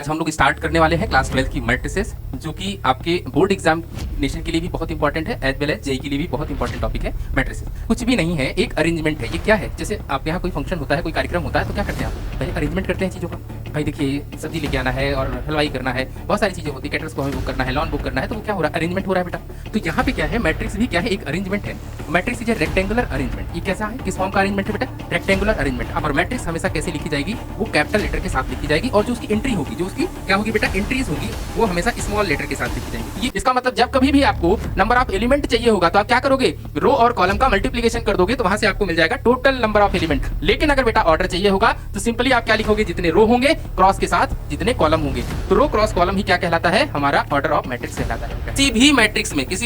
आज हम लोग स्टार्ट करने वाले हैं क्लास 12 की मैट्रिसेस, जो कि आपके बोर्ड एग्जामिनेशन के लिए भी बहुत इंपॉर्टेंट है, एज वेल एज जेई के लिए भी बहुत इंपॉर्टेंट टॉपिक है। मैट्रिसेस कुछ भी नहीं है, एक अरेंजमेंट है। ये क्या है? जैसे आप यहाँ कोई फंक्शन होता है, कोई कार्यक्रम होता है, तो क्या करते हैं आप? पहले अरेंजमेंट करते हैं चीज़ों का। भाई देखिए, सब्जी लेके आना है और हलवाई करना है, बहुत सारी चीज़ें होती है, कैटरर्स को हमें बुक करना है, लॉन बुक करना है, तो वो क्या हो रहा है? अरेंजमेंट हो रहा है बेटा। तो यहाँ पे क्या है? मैट्रिक्स भी क्या है? एक अरेंजमेंट है। Matrix is rectangular arrangement. ये कैसा है? किस फॉर्म का अरेंजमेंट है बेटा? Rectangular arrangement. और मैट्रिक्स हमेशा कैसे लिखी जाएगी? वो कैपिटल लेटर के साथ लिखी जाएगी, और जो उसकी एंट्री होगी, जो उसकी क्या होगी बेटा? एंट्रीज होगी, वो हमेशा स्मॉल लेटर के साथ लिखी जाएंगी। ये इसका मतलब जब कभी भी आपको नंबर ऑफ एलिमेंट चाहिए होगा, तो आप क्या करोगे? रो और कॉलम का मल्टीप्लिकेशन कर दोगे, तो वहां से आपको मिल जाएगा टोटल नंबर ऑफ एलिमेंट। लेकिन अगर बेटा ऑर्डर चाहिए होगा, तो सिंपली आप क्या लिखोगे? जितने रो होंगे क्रॉस के साथ जितने कॉलम होंगे, तो रो क्रॉस कॉलम ही क्या कहलाता है? हमारा ऑर्डर ऑफ मैट्रिक्स कहलाता है। किसी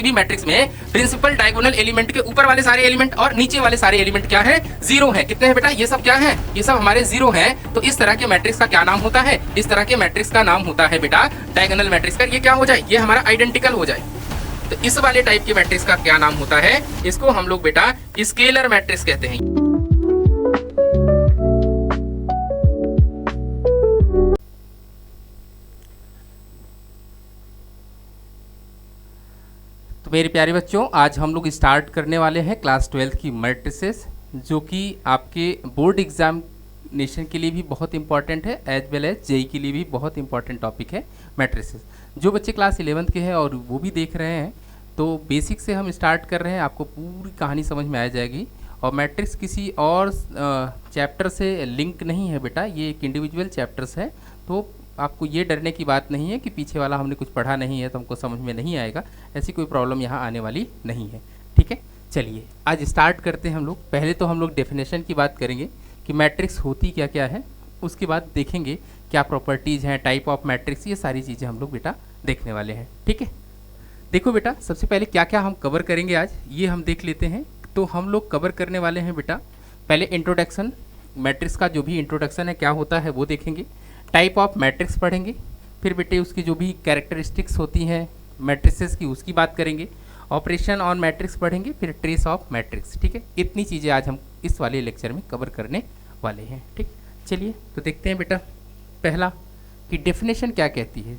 भी मैट्रिक्स में प्रिंसिपल डायगोनल एलिमेंट के ऊपर वाले सारे एलिमेंट और नीचे वाले सारे एलिमेंट क्या है? जीरो है। कितने हैं बेटा? ये सब क्या है? ये सब हमारे जीरो हैं। तो इस तरह के मैट्रिक्स का क्या नाम होता है? इस तरह के मैट्रिक्स का नाम होता है बेटा डायगोनल मैट्रिक्स का। ये क्या हो जाए? ये हमारा आइडेंटिकल हो जाए। तो इस वाले टाइप के मैट्रिक्स का क्या नाम होता है? इसको हम लोग बेटा स्केलर मैट्रिक्स कहते हैं। तो मेरे प्यारे बच्चों, आज हम लोग स्टार्ट करने वाले हैं क्लास 12 की मैट्रिसेस, जो कि आपके बोर्ड एग्जामिनेशन के लिए भी बहुत इंपॉर्टेंट है, एज वेल एज जेई के लिए भी बहुत इंपॉर्टेंट टॉपिक है मैट्रिसेस। जो बच्चे क्लास 11 के हैं और वो भी देख रहे हैं, तो बेसिक से हम स्टार्ट कर रहे हैं, आपको पूरी कहानी समझ में आ जाएगी। और मैट्रिक्स किसी और चैप्टर से लिंक नहीं है बेटा, ये एक इंडिविजुअल चैप्टर्स है। तो आपको ये डरने की बात नहीं है कि पीछे वाला हमने कुछ पढ़ा नहीं है तो हमको समझ में नहीं आएगा, ऐसी कोई प्रॉब्लम यहाँ आने वाली नहीं है। ठीक है, चलिए आज स्टार्ट करते हैं हम लोग। पहले तो हम लोग डेफिनेशन की बात करेंगे कि मैट्रिक्स होती क्या क्या है, उसके बाद देखेंगे क्या प्रॉपर्टीज़ हैं, टाइप ऑफ मैट्रिक्स, ये सारी चीज़ें हम लोग बेटा देखने वाले हैं। ठीक है, देखो बेटा, सबसे पहले क्या क्या हम कवर करेंगे आज, ये हम देख लेते हैं। तो हम लोग कवर करने वाले हैं बेटा, पहले इंट्रोडक्शन, मैट्रिक्स का जो भी इंट्रोडक्शन है क्या होता है वो देखेंगे। टाइप ऑफ मैट्रिक्स पढ़ेंगे, फिर बेटे उसकी जो भी कैरेक्टरिस्टिक्स होती हैं मैट्रिसेस की उसकी बात करेंगे। ऑपरेशन ऑन मैट्रिक्स पढ़ेंगे, फिर ट्रेस ऑफ मैट्रिक्स। ठीक है, इतनी चीज़ें आज हम इस वाले लेक्चर में कवर करने वाले हैं। ठीक, चलिए तो देखते हैं बेटा। पहला कि डेफिनेशन क्या कहती है।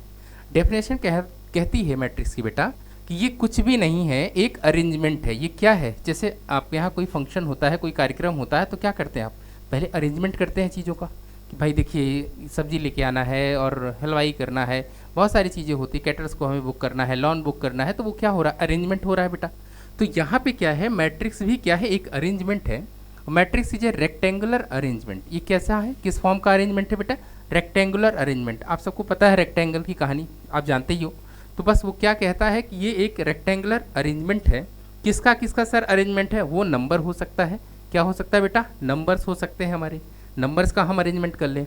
डेफिनेशन कहती है मैट्रिक्स की बेटा कि ये कुछ भी नहीं है, एक अरेंजमेंट है। ये क्या है? जैसे आप यहाँ कोई फंक्शन होता है, कोई कार्यक्रम होता है, तो क्या करते हैं आप? पहले अरेंजमेंट करते हैं चीज़ों का कि भाई देखिए, सब्जी लेके आना है और हलवाई करना है, बहुत सारी चीज़ें होती है, कैटरर्स को हमें बुक करना है, लॉन बुक करना है, तो वो क्या हो रहा है? अरेंजमेंट हो रहा है बेटा। तो यहाँ पे क्या है? मैट्रिक्स भी क्या है? एक अरेंजमेंट है। Matrix is a rectangular arrangement. ये कैसा है? किस फॉर्म का अरेंजमेंट है बेटा? Rectangular arrangement. आप सबको पता है रेक्टेंगल की कहानी, आप जानते ही हो। तो बस वो क्या कहता है कि ये एक रेक्टेंगुलर अरेंजमेंट है। किसका किसका सर अरेंजमेंट है? वो नंबर हो सकता है। क्या हो सकता है बेटा? नंबर्स हो सकते हैं, हमारे नंबर्स का हम अरेंजमेंट कर लें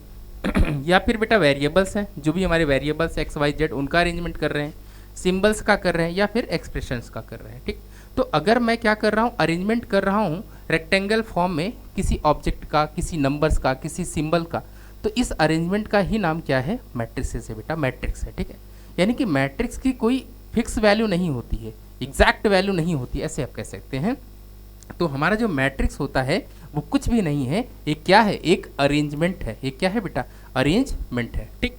या फिर बेटा वेरिएबल्स हैं, जो भी हमारे वेरिएबल्स एक्स वाई जेड, उनका अरेंजमेंट कर रहे हैं, सिंबल्स का कर रहे हैं, या फिर एक्सप्रेशंस का कर रहे हैं। ठीक, तो अगर मैं क्या कर रहा हूँ? अरेंजमेंट कर रहा हूँ रेक्टेंगल फॉर्म में किसी ऑब्जेक्ट का, किसी नंबर्स का, किसी सिंबल का, तो इस अरेंजमेंट का ही नाम क्या है? मैट्रिसेस है बेटा, मैट्रिक्स है। ठीक है, यानी कि मैट्रिक्स की कोई फिक्स वैल्यू नहीं होती है, एग्जैक्ट वैल्यू नहीं होती, ऐसे आप कह सकते हैं। तो हमारा जो मैट्रिक्स होता है वो कुछ भी नहीं है, एक क्या है? एक अरेंजमेंट है। एक क्या है बेटा? अरेंजमेंट है। ठीक,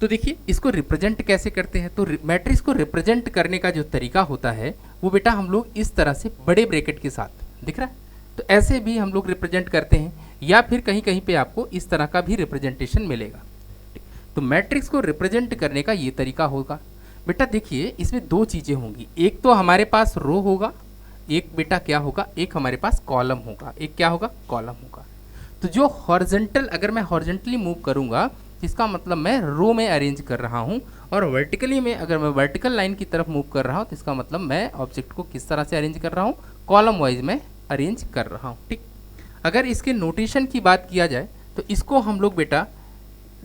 तो देखिए इसको रिप्रेजेंट कैसे करते हैं। तो मैट्रिक्स को रिप्रेजेंट करने का जो तरीका होता है वो बेटा हम लोग इस तरह से बड़े ब्रैकेट के साथ, दिख रहा है, तो ऐसे भी हम लोग रिप्रेजेंट करते हैं, या फिर कहीं कहीं पे आपको इस तरह का भी रिप्रेजेंटेशन मिलेगा। तो मैट्रिक्स को रिप्रेजेंट करने का ये तरीका होगा बेटा। देखिए इसमें दो चीज़ें होंगी, एक तो हमारे पास रो होगा, एक बेटा क्या होगा? एक हमारे पास कॉलम होगा। एक क्या होगा? कॉलम होगा। तो जो हॉरिजॉन्टल, अगर मैं हॉरिजॉन्टली मूव करूंगा, इसका मतलब मैं रो में अरेंज कर रहा हूं, और वर्टिकली में अगर मैं वर्टिकल लाइन की तरफ मूव कर रहा हूं, तो इसका मतलब मैं ऑब्जेक्ट को किस तरह से अरेंज कर रहा हूं? कॉलम वाइज में अरेंज कर रहा हूं। ठीक, अगर इसके नोटेशन की बात किया जाए, तो इसको हम लोग बेटा,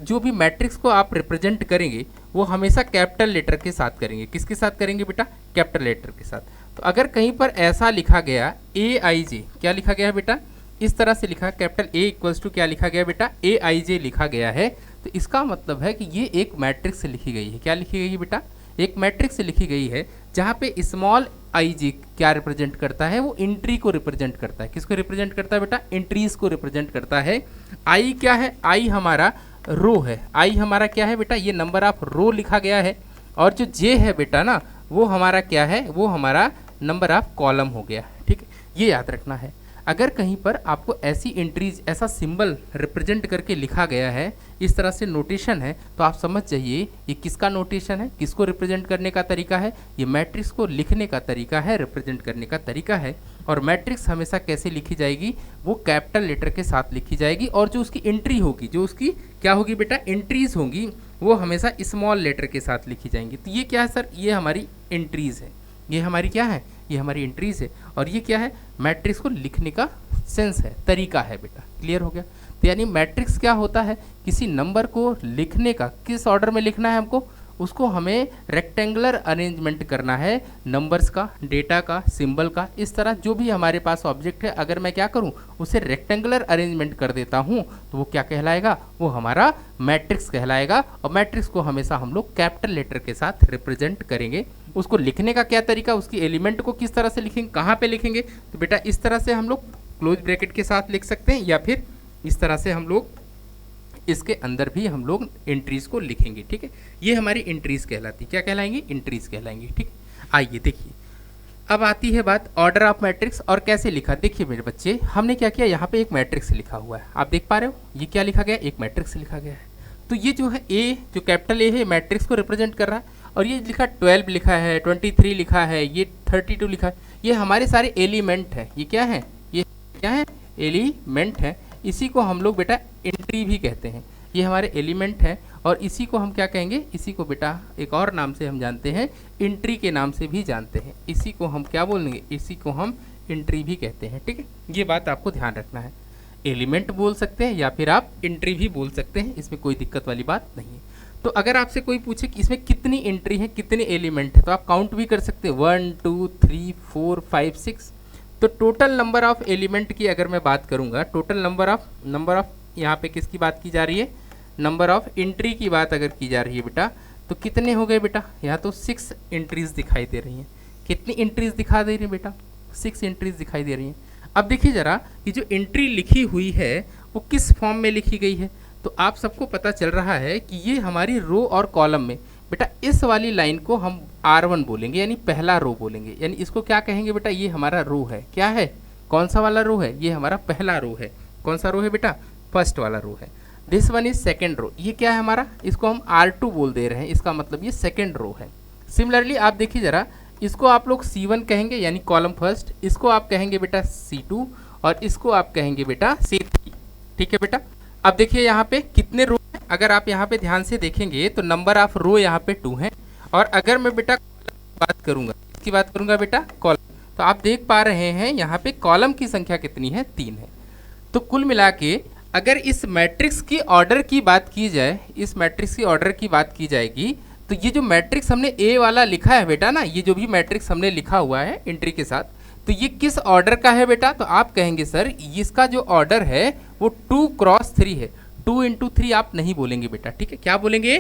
जो भी मैट्रिक्स को आप रिप्रेजेंट करेंगे वो हमेशा कैपिटल लेटर के साथ करेंगे। किसके साथ करेंगे बेटा? कैपिटल लेटर के साथ। तो अगर कहीं पर ऐसा लिखा गया AIJ, क्या लिखा गया है बेटा? इस तरह से लिखा, कैपिटल A इक्वल्स टू क्या लिखा गया बेटा? AIJ लिखा गया है, तो इसका मतलब है कि ये एक मैट्रिक्स से लिखी गई है। क्या लिखी गई है बेटा? एक मैट्रिक्स से लिखी गई है, जहाँ पे स्मॉल IG क्या रिप्रेजेंट करता है? वो एंट्री को रिप्रेजेंट करता है। किसको रिप्रेजेंट करता है बेटा? एंट्रीज को रिप्रेजेंट करता है। I क्या है? I हमारा रो है, आई हमारा क्या है बेटा, ये नंबर ऑफ रो लिखा गया है, और जो जे है बेटा ना वो हमारा क्या है, वो हमारा नंबर ऑफ कॉलम हो गया। ठीक है, ये याद रखना है। अगर कहीं पर आपको ऐसी एंट्रीज, ऐसा सिंबल रिप्रेजेंट करके लिखा गया है, इस तरह से नोटेशन है, तो आप समझ जाइए ये किसका नोटेशन है, किसको रिप्रेजेंट करने का तरीका है, ये मैट्रिक्स को लिखने का तरीका है, रिप्रेजेंट करने का तरीका है। और मैट्रिक्स हमेशा कैसे लिखी जाएगी, वो कैपिटल लेटर के साथ लिखी जाएगी, और जो उसकी एंट्री होगी, जो उसकी क्या होगी बेटा, एंट्रीज होंगी, वो हमेशा स्मॉल लेटर के साथ लिखी जाएंगी। तो ये क्या है सर, ये हमारी एंट्रीज है, ये हमारी क्या है, ये हमारी एंट्रीज है। और ये क्या है, मैट्रिक्स को लिखने का सेंस है, तरीका है बेटा। क्लियर हो गया। तो यानी मैट्रिक्स क्या होता है, किसी नंबर को लिखने का, किस ऑर्डर में लिखना है हमको, उसको हमें रेक्टेंगुलर अरेंजमेंट करना है, नंबर्स का, डेटा का, सिंबल का, इस तरह जो भी हमारे पास ऑब्जेक्ट है, अगर मैं क्या करूं, उसे रेक्टेंगुलर अरेंजमेंट कर देता हूं, तो वो क्या कहलाएगा, वो हमारा मैट्रिक्स कहलाएगा। और मैट्रिक्स को हमेशा हम लोग कैपिटल लेटर के साथ रिप्रेजेंट करेंगे। उसको लिखने का क्या तरीका, उसकी एलिमेंट को किस तरह से लिखेंगे, कहाँ पे लिखेंगे, तो बेटा इस तरह से हम लोग क्लोज ब्रैकेट के साथ लिख सकते हैं, या फिर इस तरह से हम लोग इसके अंदर भी हम लोग एंट्रीज को लिखेंगे। ठीक है, ये हमारी एंट्रीज कहलाती, क्या कहलाएंगी, एंट्रीज कहलाएंगी। ठीक, आइए देखिए, अब आती है बात ऑर्डर ऑफ मैट्रिक्स और कैसे लिखा। देखिए मेरे बच्चे, हमने क्या किया, यहाँ पे एक मैट्रिक्स लिखा हुआ है, आप देख पा रहे हो, ये क्या लिखा गया, एक मैट्रिक्स लिखा गया है। तो ये जो है ए, जो कैपिटल ए है, मैट्रिक्स को रिप्रेजेंट कर रहा है, और ये लिखा 12 लिखा है, 23 लिखा है, ये 32 लिखा है, ये हमारे सारे एलिमेंट है। ये क्या है, ये क्या है, एलिमेंट है। इसी को हम लोग बेटा एंट्री भी कहते हैं, ये हमारे एलिमेंट है, और इसी को हम क्या कहेंगे, इसी को बेटा एक और नाम से हम जानते हैं, एंट्री के नाम से भी जानते हैं। इसी को हम क्या बोलेंगे, इसी को हम एंट्री भी कहते हैं। ठीक है, ये बात आपको ध्यान रखना है। एलिमेंट बोल सकते हैं या फिर आप एंट्री भी बोल सकते हैं, इसमें कोई दिक्कत वाली बात नहीं है। तो अगर आपसे कोई पूछे कि इसमें कितनी एंट्री है, कितने एलिमेंट है, तो आप काउंट भी कर सकते हैं, 1 2 3 4 5 6। तो टोटल नंबर ऑफ एलिमेंट की अगर मैं बात करूंगा, टोटल नंबर ऑफ यहाँ पे किसकी बात की जा रही है, नंबर ऑफ एंट्री की बात अगर की जा रही है बेटा, तो कितने हो गए बेटा, यहाँ तो 6 एंट्रीज दिखाई दे रही हैं। कितनी एंट्रीज दिखा दे रही है बेटा, 6 एंट्रीज दिखाई दे रही हैं। अब देखिए जरा, ये जो एंट्री लिखी हुई है वो किस फॉर्म में लिखी गई है, तो आप सबको पता चल रहा है कि ये हमारी रो और कॉलम में, बेटा इस वाली लाइन को हम R1 बोलेंगे, यानी पहला रो बोलेंगे, यानी इसको क्या कहेंगे बेटा, ये हमारा रो है। क्या है, कौन सा वाला रो है, ये हमारा पहला रो है। कौन सा रो है बेटा, फर्स्ट वाला रो है। This one is second row, ये क्या है हमारा, इसको हम R2 बोल दे रहे हैं, इसका मतलब ये सेकेंड रो है। सिमिलरली आप देखिए जरा, इसको आप लोग C1 कहेंगे, यानी कॉलम फर्स्ट, इसको आप कहेंगे बेटा C2, और इसको आप कहेंगे बेटा C3। ठीक है बेटा, अब देखिए यहाँ पे कितने रो हैं, अगर आप यहाँ पे ध्यान से देखेंगे तो नंबर ऑफ रो यहाँ पे 2 है। और अगर मैं बेटा बात करूंगा, इसकी बात करूंगा बेटा कॉलम, तो आप देख पा रहे हैं यहाँ पे कॉलम की संख्या कितनी है, 3 है। तो कुल मिला के अगर इस मैट्रिक्स की ऑर्डर की बात की जाए, इस मैट्रिक्स की ऑर्डर की बात की जाएगी, तो ये जो मैट्रिक्स हमने ए वाला लिखा है बेटा ना, ये जो भी मैट्रिक्स हमने लिखा हुआ है एंट्री के साथ, तो ये किस ऑर्डर का है बेटा, तो आप कहेंगे सर इसका जो ऑर्डर है वो 2 क्रॉस 3 है। 2 इंटू 3 आप नहीं बोलेंगे बेटा, ठीक है, क्या बोलेंगे,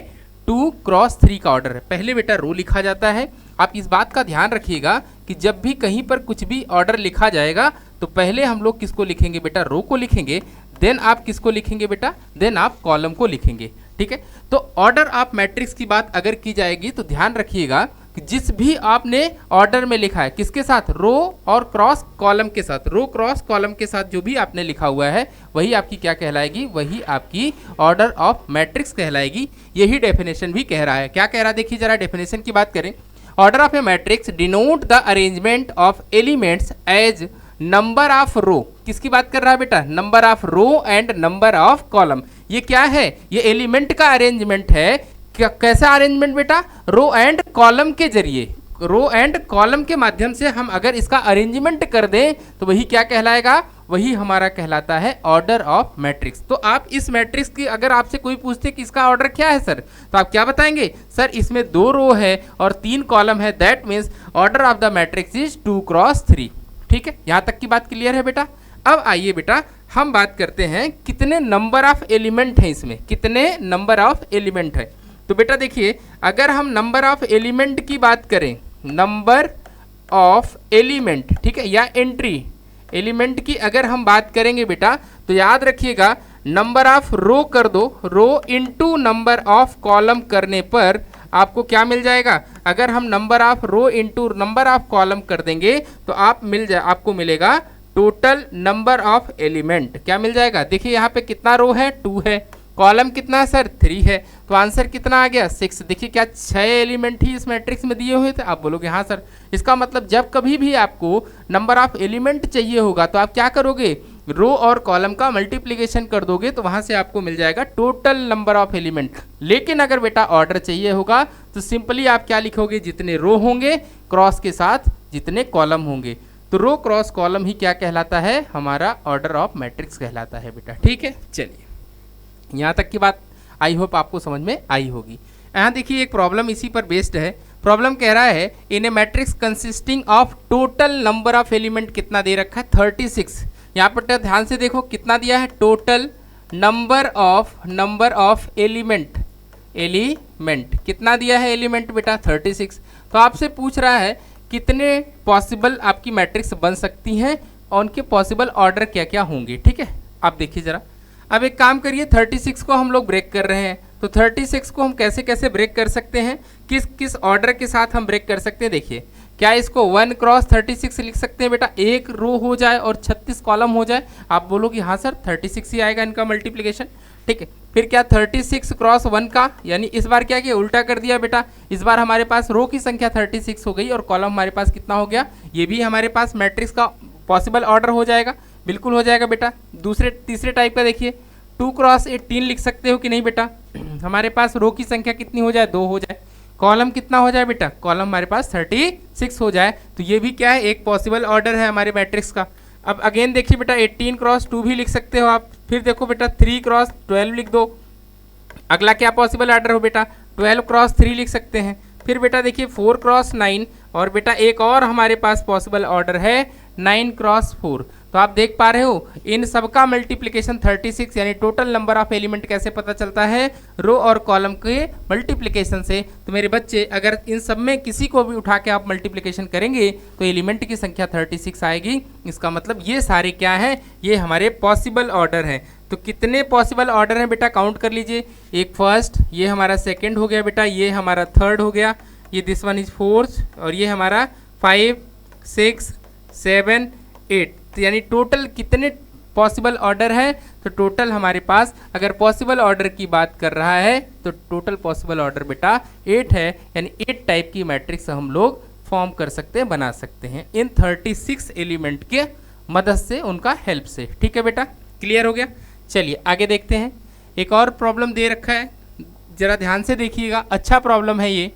2 क्रॉस 3 का ऑर्डर है। पहले बेटा रो लिखा जाता है। आप इस बात का ध्यान रखिएगा कि जब भी कहीं पर कुछ भी ऑर्डर लिखा जाएगा तो पहले हम लोग किसको लिखेंगे बेटा, रो को लिखेंगे, देन आप किसको लिखेंगे बेटा, देन आप कॉलम को लिखेंगे। ठीक है, तो ऑर्डर ऑफ मैट्रिक्स की बात अगर की जाएगी तो ध्यान रखिएगा कि जिस भी आपने ऑर्डर में लिखा है, किसके साथ, रो और क्रॉस कॉलम के साथ, रो क्रॉस कॉलम के साथ जो भी आपने लिखा हुआ है वही आपकी क्या कहलाएगी, वही आपकी ऑर्डर ऑफ मैट्रिक्स कहलाएगी। यही डेफिनेशन भी कह रहा है। क्या कह रहा है, देखिए जरा डेफिनेशन की बात करें। Order of a matrix denote the arrangement of elements as number of row. किसकी बात कर रहा है बेटा, number of row and number of column. ये क्या है, ये एलिमेंट का अरेंजमेंट है। कैसा अरेंजमेंट बेटा, रो एंड कॉलम के जरिए, रो एंड कॉलम के माध्यम से हम अगर इसका अरेंजमेंट कर दें तो वही क्या कहलाएगा, वही हमारा कहलाता है ऑर्डर ऑफ मैट्रिक्स। तो आप इस मैट्रिक्स की अगर आपसे कोई पूछते कि इसका ऑर्डर क्या है सर, तो आप क्या बताएंगे, सर इसमें 2 रो है और 3 कॉलम है, that means order of the matrix is 2 cross 3। ठीक है, यहाँ तक की बात क्लियर है बेटा। अब आइए बेटा हम बात करते हैं कितने नंबर ऑफ एलिमेंट हैं इसमें, कितने नंबर ऑफ एलिमेंट है। तो बेटा देखिए, अगर हम नंबर ऑफ एलिमेंट की बात करें, नंबर ऑफ एलिमेंट, ठीक है, या एंट्री एलिमेंट की अगर हम बात करेंगे बेटा, तो याद रखिएगा नंबर ऑफ रो कर दो, row into number of column करने पर आपको क्या मिल जाएगा? अगर हम number of row into number of column कर देंगे तो आपको मिलेगा टोटल नंबर ऑफ एलिमेंट। क्या मिल जाएगा? देखिए यहाँ पे कितना रो है? 2 है। कॉलम कितना है सर? 3 है। तो आंसर कितना आ गया? 6। देखिए क्या 6 एलिमेंट ही इस मैट्रिक्स में दिए हुए थे? आप बोलोगे हाँ सर। इसका मतलब जब कभी भी आपको नंबर ऑफ एलिमेंट चाहिए होगा तो आप क्या करोगे? रो और कॉलम का मल्टीप्लिकेशन कर दोगे तो वहां से आपको मिल जाएगा टोटल नंबर ऑफ एलिमेंट। लेकिन अगर बेटा ऑर्डर चाहिए होगा तो सिंपली आप क्या लिखोगे? जितने रो होंगे क्रॉस के साथ जितने कॉलम होंगे। तो रो क्रॉस कॉलम ही क्या कहलाता है? हमारा ऑर्डर ऑफ मैट्रिक्स कहलाता है बेटा। ठीक है, चलिए यहाँ तक की बात आई होप आपको समझ में आई होगी। यहाँ देखिए एक प्रॉब्लम इसी पर बेस्ड है। प्रॉब्लम कह रहा है in a matrix consisting of total number of element कितना दे रखा है? 36। यहाँ पर ध्यान से देखो कितना दिया है? टोटल नंबर ऑफ एलिमेंट कितना दिया है एलिमेंट बेटा? 36। तो आपसे पूछ रहा है कितने पॉसिबल आपकी मैट्रिक्स बन सकती हैं और उनके पॉसिबल ऑर्डर क्या क्या होंगे। ठीक है, आप देखिए जरा। अब एक काम करिए, 36 को हम लोग ब्रेक कर रहे हैं तो 36 को हम कैसे कैसे ब्रेक कर सकते हैं, किस किस ऑर्डर के साथ हम ब्रेक कर सकते हैं। देखिए क्या इसको 1 क्रॉस 36 लिख सकते हैं बेटा? एक रो हो जाए और 36 कॉलम हो जाए। आप बोलोगे हाँ सर 36 ही आएगा इनका मल्टीप्लिकेशन। ठीक है, फिर क्या 36 क्रॉस 1 का, यानी इस बार क्या किया? उल्टा कर दिया बेटा। इस बार हमारे पास रो की संख्या 36 हो गई और कॉलम हमारे पास कितना हो गया? ये भी हमारे पास मैट्रिक्स का पॉसिबल ऑर्डर हो जाएगा। बिल्कुल हो जाएगा बेटा। तीसरे टाइप का देखिए 2 क्रॉस 18 लिख सकते हो कि नहीं बेटा? हमारे पास रो की संख्या कितनी हो जाए? 2 हो जाए। कॉलम कितना हो जाए बेटा? कॉलम हमारे पास 36 हो जाए। तो ये भी क्या है? एक पॉसिबल ऑर्डर है हमारे मैट्रिक्स का। अब अगेन देखिए बेटा 18 क्रॉस 2 भी लिख सकते हो आप। फिर देखो बेटा 3 क्रॉस 12 लिख दो। अगला क्या पॉसिबल ऑर्डर हो बेटा? 12 क्रॉस 3 लिख सकते हैं। फिर बेटा देखिए 4 क्रॉस 9 और बेटा एक और हमारे पास पॉसिबल ऑर्डर है 9 क्रॉस 4। तो आप देख पा रहे हो इन सबका मल्टीप्लिकेशन 36, यानी टोटल नंबर ऑफ एलिमेंट कैसे पता चलता है? रो और कॉलम के मल्टीप्लिकेशन से। तो मेरे बच्चे अगर इन सब में किसी को भी उठा के आप मल्टीप्लिकेशन करेंगे तो एलिमेंट की संख्या 36 आएगी। इसका मतलब ये सारे क्या हैं? ये हमारे पॉसिबल ऑर्डर हैं। तो कितने पॉसिबल ऑर्डर हैं बेटा? काउंट कर लीजिए। एक फर्स्ट, ये हमारा सेकेंड हो गया बेटा, ये हमारा थर्ड हो गया, ये दिस वन इज फोर्थ, और ये हमारा 5, 6, 7, 8। तो यानी टोटल कितने पॉसिबल ऑर्डर है? तो टोटल हमारे पास अगर पॉसिबल ऑर्डर की बात कर रहा है तो टोटल पॉसिबल ऑर्डर बेटा 8 है। यानी 8 टाइप की मैट्रिक्स हम लोग फॉर्म कर सकते हैं, बना सकते हैं इन 36 एलिमेंट के मदद से, उनका हेल्प से। ठीक है बेटा, क्लियर हो गया? चलिए आगे देखते हैं। एक और प्रॉब्लम दे रखा है, जरा ध्यान से देखिएगा। अच्छा प्रॉब्लम है ये।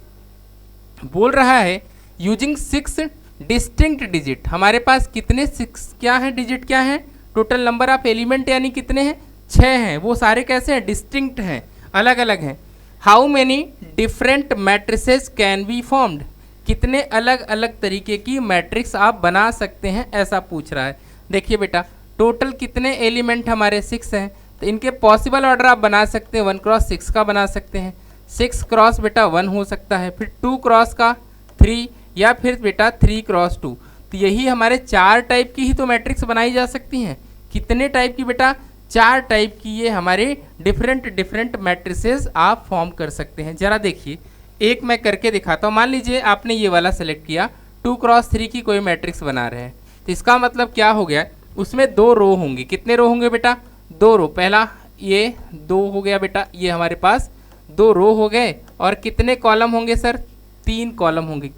बोल रहा है यूजिंग 6 डिस्टिंक्ट डिजिट। हमारे पास कितने 6 क्या है डिजिट? क्या है? टोटल नंबर ऑफ एलिमेंट यानी कितने हैं? 6 हैं। वो सारे कैसे हैं? डिस्टिंक्ट हैं, अलग अलग हैं। How many different matrices can be formed? कितने अलग अलग तरीके की मैट्रिक्स आप बना सकते हैं, ऐसा पूछ रहा है। देखिए बेटा टोटल कितने एलिमेंट हमारे? 6 हैं। तो इनके पॉसिबल ऑर्डर आप बना सकते हैं 1 क्रॉस 6 का बना सकते हैं। 6 क्रॉस बेटा 1 हो सकता है, फिर 2 क्रॉस का 3, या फिर बेटा 3 क्रॉस 2। तो यही हमारे 4 टाइप की ही तो मैट्रिक्स बनाई जा सकती हैं। कितने टाइप की बेटा? 4 टाइप की ये हमारे डिफरेंट मैट्रिसेस आप फॉर्म कर सकते हैं। जरा देखिए एक मैं करके दिखाता हूँ। मान लीजिए आपने ये वाला सेलेक्ट किया, 2 क्रॉस 3 की कोई मैट्रिक्स बना रहे हैं। तो इसका मतलब क्या हो गया? उसमें 2 रो होंगे। कितने रो होंगे बेटा? 2 रो। पहला ये 2 हो गया बेटा, ये हमारे पास 2 रो हो गए। और कितने कॉलम होंगे सर? 3 कॉलम होंगे।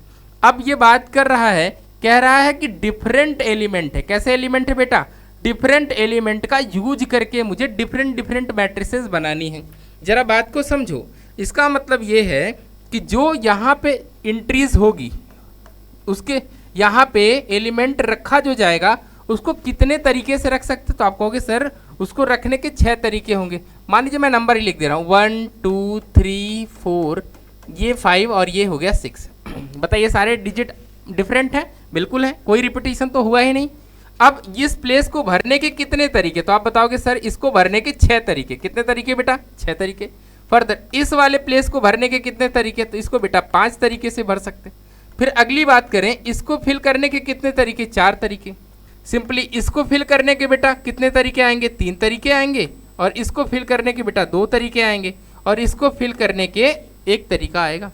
अब ये बात कर रहा है, कह रहा है कि डिफरेंट एलिमेंट है। कैसे एलिमेंट है बेटा? डिफरेंट एलिमेंट का यूज करके मुझे डिफरेंट मैट्रिसेस बनानी है। जरा बात को समझो। इसका मतलब ये है कि जो यहाँ पे इंट्रीज होगी उसके यहाँ पे एलिमेंट रखा जो जाएगा उसको कितने तरीके से रख सकते? तो आप कहोगे सर उसको रखने के 6 तरीके होंगे। मान लीजिए मैं नंबर ही लिख दे रहा हूँ 1 2 3 4, ये 5 और ये हो गया 6। बताइए सारे डिजिट डिफरेंट हैं? बिल्कुल है, कोई रिपीटिशन तो हुआ ही नहीं। अब इस प्लेस को भरने के कितने तरीके? तो आप बताओगे सर इसको भरने के 6 तरीके। कितने तरीके बेटा? 6 तरीके। फर्दर इस वाले प्लेस को भरने के कितने तरीके? तो इसको बेटा 5 तरीके से भर सकते। फिर अगली बात करें, इसको फिल करने के कितने तरीके? 4 तरीके। सिंपली इसको फिल करने के बेटा कितने तरीके आएंगे? 3 तरीके आएंगे। और इसको फिल करने के बेटा 2 तरीके आएंगे और इसको फिल करने के 1 तरीका आएगा।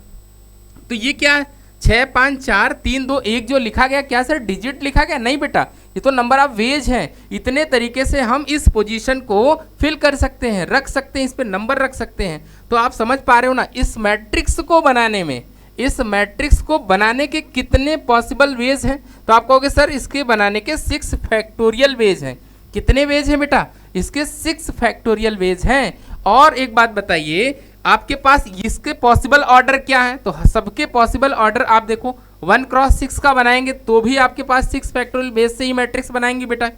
तो ये क्या 6 5 4 3 2 1 जो लिखा गया, क्या सर डिजिट लिखा गया? नहीं बेटा, ये तो नंबर ऑफ वेज हैं। इतने तरीके से हम इस पोजीशन को फिल कर सकते हैं, रख सकते हैं, इस पे नंबर रख सकते हैं। तो आप समझ पा रहे हो ना, इस मैट्रिक्स को बनाने में, इस मैट्रिक्स को बनाने के कितने पॉसिबल वेज हैं? तो आप कहोगे सर इसके बनाने के 6 फैक्टोरियल वेज हैं। कितने वेज हैं बेटा? इसके 6 फैक्टोरियल वेज हैं। और एक बात बताइए, आपके पास इसके पॉसिबल ऑर्डर क्या है? तो सबके पॉसिबल ऑर्डर आप देखो, 1 क्रॉस 6 का बनाएंगे तो भी आपके पास 6 फैक्टोरियल बेस से ही मैट्रिक्स बनाएंगे बेटा।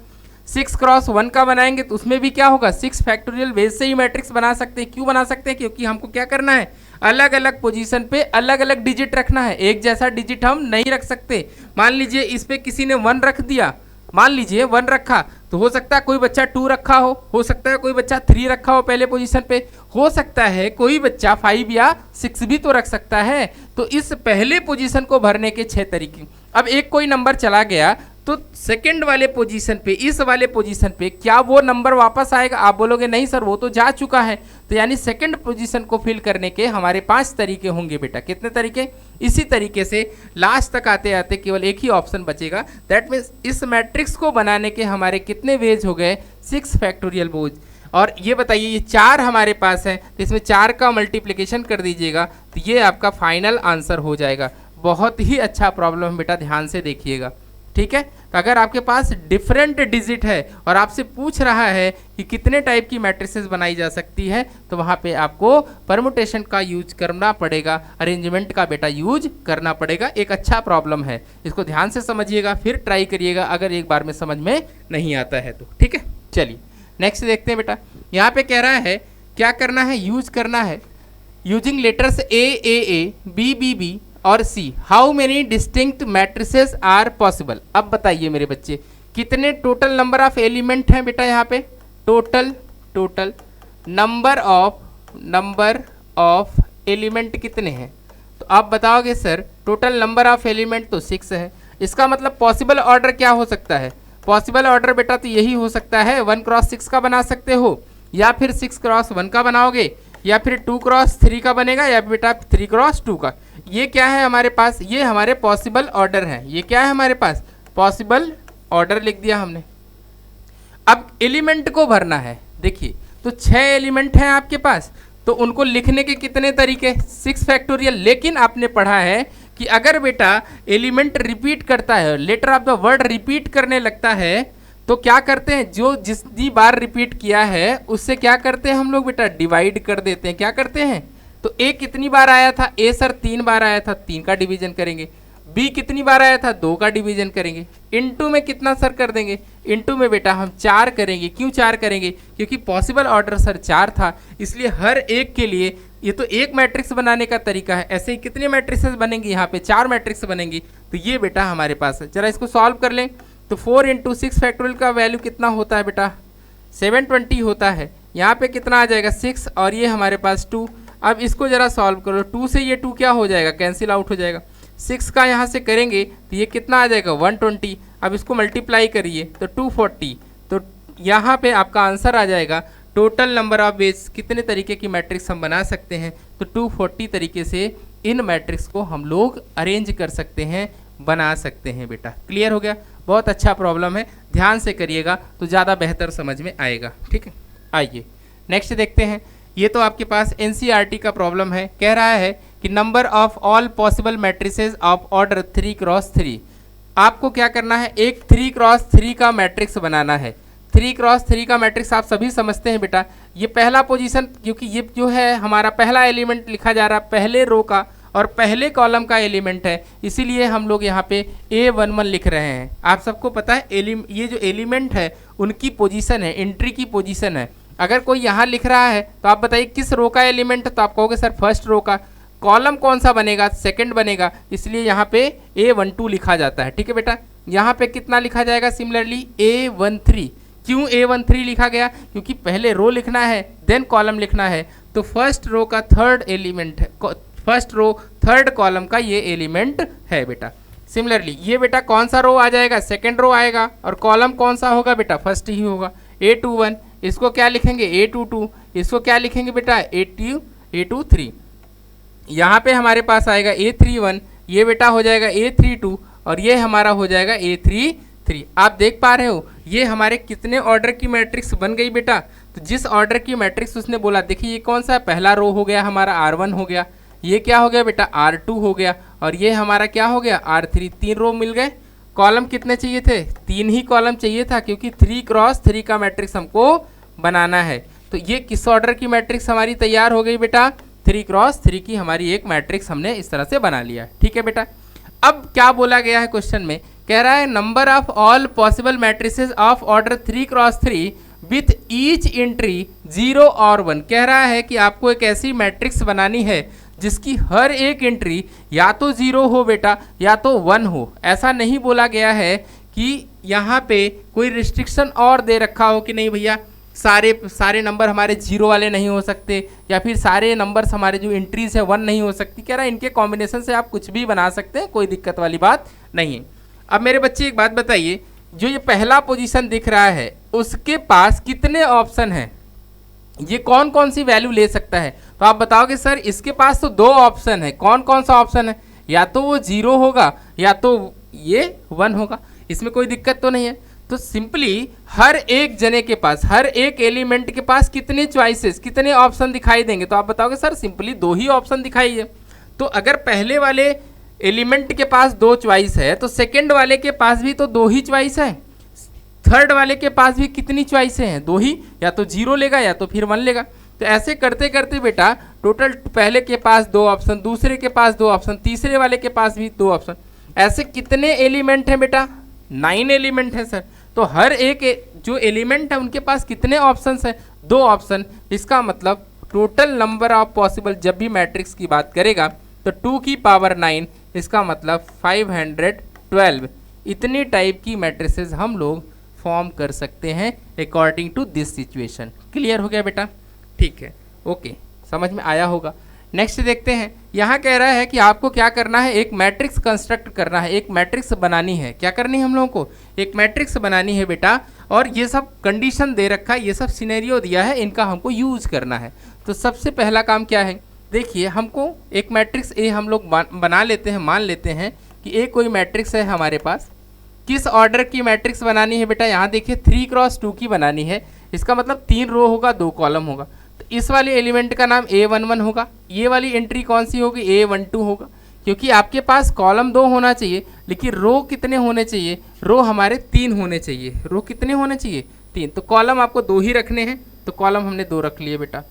6 क्रॉस 1 का बनाएंगे तो उसमें भी क्या होगा, 6 फैक्टोरियल बेस से ही मैट्रिक्स बना सकते हैं। क्यों बना सकते हैं? क्योंकि हमको क्या करना है, अलग अलग पोजीशन पे अलग अलग डिजिट रखना है, एक जैसा डिजिट हम नहीं रख सकते। मान लीजिए इस पे किसी ने 1 रख दिया, मान लीजिए 1 रखा, तो हो सकता है कोई बच्चा 2 रखा हो सकता है कोई बच्चा 3 रखा हो पहले पोजीशन पे, हो सकता है कोई बच्चा 5 या 6 भी तो रख सकता है। तो इस पहले पोजीशन को भरने के 6 तरीके। अब एक कोई नंबर चला गया तो सेकंड वाले पोजीशन पे, इस वाले पोजीशन पे क्या वो नंबर वापस आएगा? आप बोलोगे नहीं सर वो तो जा चुका है। तो यानी सेकंड पोजीशन को फिल करने के हमारे 5 तरीके होंगे बेटा। कितने तरीके? इसी तरीके से लास्ट तक आते आते केवल एक ही ऑप्शन बचेगा। दैट मीन्स इस मैट्रिक्स को बनाने के हमारे कितने वेज हो गए? 6 फैक्टोरियल वेज। और ये बताइए, ये 4 हमारे पास है तो इसमें 4 का मल्टीप्लिकेशन कर दीजिएगा तो ये आपका फाइनल आंसर हो जाएगा। बहुत ही अच्छा प्रॉब्लम बेटा, ध्यान से देखिएगा, ठीक है। तो अगर आपके पास डिफरेंट डिजिट है और आपसे पूछ रहा है कि कितने टाइप की मैट्रिसेस बनाई जा सकती है, तो वहाँ पे आपको परमुटेशन का यूज करना पड़ेगा, अरेंजमेंट का बेटा यूज करना पड़ेगा। एक अच्छा प्रॉब्लम है, इसको ध्यान से समझिएगा, फिर ट्राई करिएगा अगर एक बार में समझ में नहीं आता है तो, ठीक है। चलिए नेक्स्ट देखते हैं बेटा। यहाँ पे कह रहा है क्या करना है, यूज करना है using letters A B B B और C, how many distinct matrices are possible. अब बताइए मेरे बच्चे, कितने टोटल नंबर ऑफ एलिमेंट हैं बेटा? यहाँ पे टोटल नंबर ऑफ एलिमेंट कितने हैं? तो आप बताओगे sir total number of element तो 6 है। इसका मतलब पॉसिबल ऑर्डर क्या हो सकता है? पॉसिबल ऑर्डर बेटा तो यही हो सकता है, 1 क्रॉस 6 का बना सकते हो, या फिर 6 क्रॉस 1 का बनाओगे, या फिर 2 क्रॉस 3 का बनेगा, या बेटा 3 क्रॉस 2 का। ये क्या है हमारे पास? ये हमारे पॉसिबल ऑर्डर है। ये क्या है हमारे पास? पॉसिबल ऑर्डर लिख दिया हमने। अब एलिमेंट को भरना है। देखिए तो 6 एलिमेंट हैं आपके पास, तो उनको लिखने के कितने तरीके? 6 फैक्टोरियल। लेकिन आपने पढ़ा है कि अगर बेटा एलिमेंट रिपीट करता है, letter of the word repeat करने लगता है, तो क्या करते हैं, जो जितनी बार रिपीट किया है उससे क्या करते हैं हम लोग बेटा? डिवाइड कर देते हैं। क्या करते हैं? तो ए कितनी बार आया था? ए सर 3 बार आया था, 3 का डिवीजन करेंगे। बी कितनी बार आया था? 2 का डिवीजन करेंगे। इनटू में कितना सर कर देंगे? इनटू में बेटा हम 4 करेंगे। क्यों 4 करेंगे? क्योंकि पॉसिबल ऑर्डर सर 4 था, इसलिए हर एक के लिए ये तो एक मैट्रिक्स बनाने का तरीका है। ऐसे ही कितने मैट्रिक्सेस बनेंगी? यहाँ पे 4 मैट्रिक्स बनेंगी। तो ये बेटा हमारे पास है। जरा इसको सॉल्व कर लें तो 4 × 6 फैक्टोरियल का वैल्यू कितना होता है बेटा? 720 होता है। यहाँ पे कितना आ जाएगा? 6, और ये हमारे पास 2। अब इसको जरा सॉल्व करो, 2 से ये 2 क्या हो जाएगा? कैंसिल आउट हो जाएगा। 6 का यहाँ से करेंगे तो ये कितना आ जाएगा? 120। अब इसको मल्टीप्लाई करिए तो 240। तो यहाँ पे आपका आंसर आ जाएगा टोटल नंबर ऑफ वेज, कितने तरीके की मैट्रिक्स हम बना सकते हैं। तो 240 तरीके से इन मैट्रिक्स को हम लोग अरेंज कर सकते हैं, बना सकते हैं बेटा। क्लियर हो गया? बहुत अच्छा प्रॉब्लम है, ध्यान से करिएगा तो ज़्यादा बेहतर समझ में आएगा, ठीक है। आइए नेक्स्ट देखते हैं। ये तो आपके पास एनसीईआरटी का प्रॉब्लम है। कह रहा है कि number of all possible matrices of order 3 cross 3। आपको क्या करना है? एक 3 क्रॉस 3 का मैट्रिक्स बनाना है। 3 क्रॉस 3 का मैट्रिक्स आप सभी समझते हैं बेटा। ये पहला पोजीशन, क्योंकि ये जो है हमारा पहला एलिमेंट लिखा जा रहा है, पहले रो का और पहले कॉलम का एलिमेंट है, इसीलिए हम लोग यहाँ पे A11 लिख रहे हैं। आप सबको पता है ये जो एलिमेंट है उनकी पोजीशन है, एंट्री की पोजीशन है। अगर कोई यहाँ लिख रहा है तो आप बताइए किस रो का एलिमेंट है? तो आप कहोगे सर फर्स्ट रो का। कॉलम कौन सा बनेगा? सेकंड बनेगा, इसलिए यहाँ पे A12 लिखा जाता है, ठीक है बेटा। यहाँ पे कितना लिखा जाएगा? Similarly A13। क्यों A13 लिखा गया? क्योंकि पहले रो लिखना है देन कॉलम लिखना है। तो फर्स्ट रो का थर्ड एलिमेंट है, फर्स्ट रो थर्ड कॉलम का ये एलिमेंट है बेटा। सिमिलरली ये बेटा कौन सा रो आ जाएगा? सेकंड रो आएगा, और कॉलम कौन सा होगा बेटा? फर्स्ट ही होगा। A21 इसको क्या लिखेंगे A22, इसको क्या लिखेंगे बेटा A23। यहाँ पे हमारे पास आएगा A31, ये बेटा हो जाएगा A32 और ये हमारा हो जाएगा A33। आप देख पा रहे हो ये हमारे कितने ऑर्डर की मैट्रिक्स बन गई बेटा। तो जिस ऑर्डर की मैट्रिक्स उसने बोला, देखिए ये कौन सा है, पहला रो हो गया हमारा R1 हो गया, ये क्या हो गया बेटा R2 हो गया, और ये हमारा क्या हो गया R3। 3 रो मिल गए। कॉलम कितने चाहिए थे, 3 ही कॉलम चाहिए था, क्योंकि 3 क्रॉस 3 का मैट्रिक्स हमको बनाना है। तो ये किस ऑर्डर की मैट्रिक्स हमारी तैयार हो गई बेटा, 3 क्रॉस 3 की हमारी एक मैट्रिक्स हमने इस तरह से बना लिया। ठीक है बेटा। अब क्या बोला गया है क्वेश्चन में, कह रहा है number of all possible matrices of order 3 cross 3 with each entry 0 और 1। कह रहा है कि आपको एक ऐसी मैट्रिक्स बनानी है जिसकी हर एक एंट्री या तो 0 हो बेटा या तो 1 हो। ऐसा नहीं बोला गया है कि यहाँ पे कोई रिस्ट्रिक्शन और दे रखा हो कि नहीं भैया सारे नंबर हमारे 0 वाले नहीं हो सकते, या फिर सारे नंबर्स हमारे जो एंट्रीज है 1 नहीं हो सकती। कह रहा है इनके कॉम्बिनेशन से आप कुछ भी बना सकते हैं, कोई दिक्कत वाली बात नहीं है। अब मेरे बच्चे एक बात बताइए, जो ये पहला पोजीशन दिख रहा है उसके पास कितने ऑप्शन हैं, ये कौन कौन सी वैल्यू ले सकता है। तो आप बताओगे सर इसके पास तो 2 ऑप्शन है, कौन कौन सा ऑप्शन है, या तो वो 0 होगा या तो ये 1 होगा। इसमें कोई दिक्कत तो नहीं है। तो सिंपली हर एक जने के पास, हर एक एलिमेंट के पास कितने चॉइसेस, कितने ऑप्शन दिखाई देंगे। तो आप बताओगे सर सिंपली 2 ही ऑप्शन दिखाई है। तो अगर पहले वाले एलिमेंट के पास 2 चॉइस है तो सेकंड वाले के पास भी तो 2 ही चॉइस है, थर्ड वाले के पास भी कितनी चॉइसें हैं, 2 ही, या तो 0 लेगा या तो फिर 1 लेगा। तो ऐसे करते करते बेटा टोटल पहले के पास 2 ऑप्शन, दूसरे के पास 2 ऑप्शन, तीसरे वाले के पास भी 2 ऑप्शन, ऐसे कितने एलिमेंट हैं बेटा, 9 एलिमेंट हैं सर। तो हर एक जो एलिमेंट है उनके पास कितने ऑप्शंस हैं, 2 ऑप्शन। इसका मतलब टोटल नंबर ऑफ पॉसिबल जब भी मैट्रिक्स की बात करेगा तो 2 की पावर 9, इसका मतलब 512 इतनी टाइप की मैट्रिसेस हम लोग फॉर्म कर सकते हैं according to this situation. Clear हो गया बेटा, ठीक है, ओके, समझ में आया होगा। नेक्स्ट देखते हैं, यहाँ कह रहा है कि आपको क्या करना है, एक मैट्रिक्स कंस्ट्रक्ट करना है, एक मैट्रिक्स बनानी है। क्या करनी है हम लोगों को, एक मैट्रिक्स बनानी है बेटा, और ये सब कंडीशन दे रखा है, ये सब सिनेरियो दिया है, इनका हमको यूज करना है। तो सबसे पहला काम क्या है, देखिए हमको एक मैट्रिक्स ए हम लोग बना लेते हैं, मान लेते हैं कि ए कोई मैट्रिक्स है हमारे पास। किस ऑर्डर की मैट्रिक्स बनानी है बेटा, यहाँ देखिए 3 क्रॉस 2 की बनानी है। इसका मतलब 3 रो होगा, 2 कॉलम होगा। तो इस वाले एलिमेंट का नाम A11 होगा, ये वाली एंट्री कौन सी होगी, A12 होगा, क्योंकि आपके पास कॉलम 2 होना चाहिए लेकिन रो कितने होने चाहिए, रो हमारे 3 होने चाहिए। रो कितने होने चाहिए, 3। तो कॉलम आपको 2 ही रखने हैं, तो कॉलम हमने 2 रख लिए बेटा।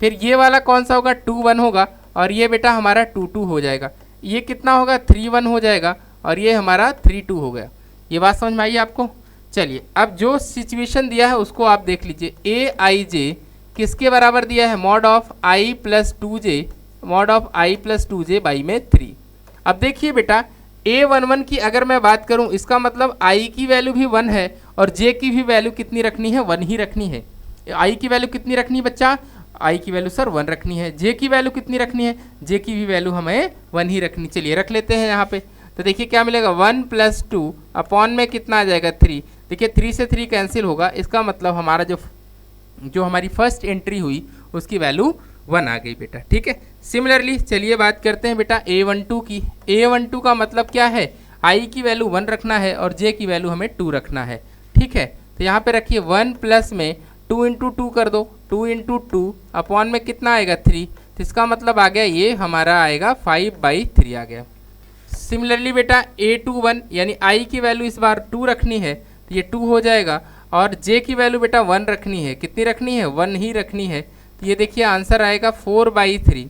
फिर ये वाला कौन सा होगा, 2 1 होगा, और ये बेटा हमारा 2 2 हो जाएगा। ये कितना होगा, 3 1 हो जाएगा, और ये हमारा 3 2 हो गया। ये बात समझ में आई आपको। चलिए अब जो सिचुएशन दिया है उसको आप देख लीजिए, ए आई जे किसके बराबर दिया है, mod of I plus 2j, mod of I plus 2j by में 3। अब देखिए बेटा A11 की अगर मैं बात करूं, इसका मतलब i की वैल्यू भी 1 है और j की भी वैल्यू कितनी रखनी है, 1 ही रखनी है। i की वैल्यू कितनी रखनी है बच्चा, i की वैल्यू सर 1 रखनी है। j की वैल्यू कितनी रखनी है, j की भी वैल्यू हमें 1 ही रखनी। चलिए रख लेते हैं यहाँ पे। तो देखिए क्या मिलेगा, 1 + 2 अपॉन में कितना आ जाएगा, 3। देखिए 3 से 3 कैंसिल होगा, इसका मतलब हमारा जो हमारी फर्स्ट एंट्री हुई उसकी वैल्यू 1 आ गई बेटा। ठीक है, सिमिलरली चलिए बात करते हैं बेटा A12 की। A12 का मतलब क्या है, i की वैल्यू 1 रखना है और j की वैल्यू हमें 2 रखना है। ठीक है, तो यहाँ पे रखिए 1 प्लस में 2 × 2 कर दो, 2 × 2 अपॉन में कितना आएगा, 3। तो इसका मतलब आ गया ये हमारा आएगा 5/3 आ गया। सिमिलरली बेटा A21 यानी i की वैल्यू इस बार 2 रखनी है, तो ये 2 हो जाएगा, और j की वैल्यू बेटा 1 रखनी है। कितनी रखनी है, 1 ही रखनी है। तो ये देखिए आंसर आएगा 4/3।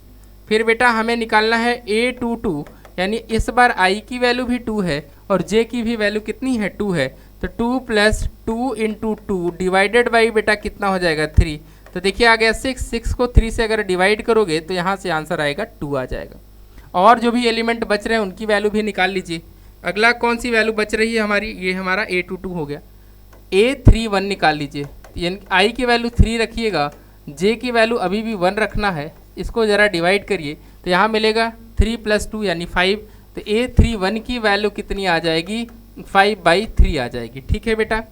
फिर बेटा हमें निकालना है A22 यानी इस बार i की वैल्यू भी 2 है और j की भी वैल्यू कितनी है, 2 है। तो 2 + 2 × 2 डिवाइडेड बाई बेटा कितना हो जाएगा, 3। तो देखिए आ गया 6 को 3 से अगर डिवाइड करोगे तो यहाँ से आंसर आएगा 2 आ जाएगा। और जो भी एलिमेंट बच रहे हैं उनकी वैल्यू भी निकाल लीजिए। अगला कौन सी वैल्यू बच रही है हमारी, ये हमारा A22 हो गया। A31 निकाल लीजिए, यानी i की वैल्यू 3 रखिएगा, j की वैल्यू अभी भी 1 रखना है। इसको ज़रा डिवाइड करिए तो यहाँ मिलेगा 3 + 2 यानी 5। तो A31 की वैल्यू कितनी आ जाएगी, 5/3 आ जाएगी। ठीक है बेटा,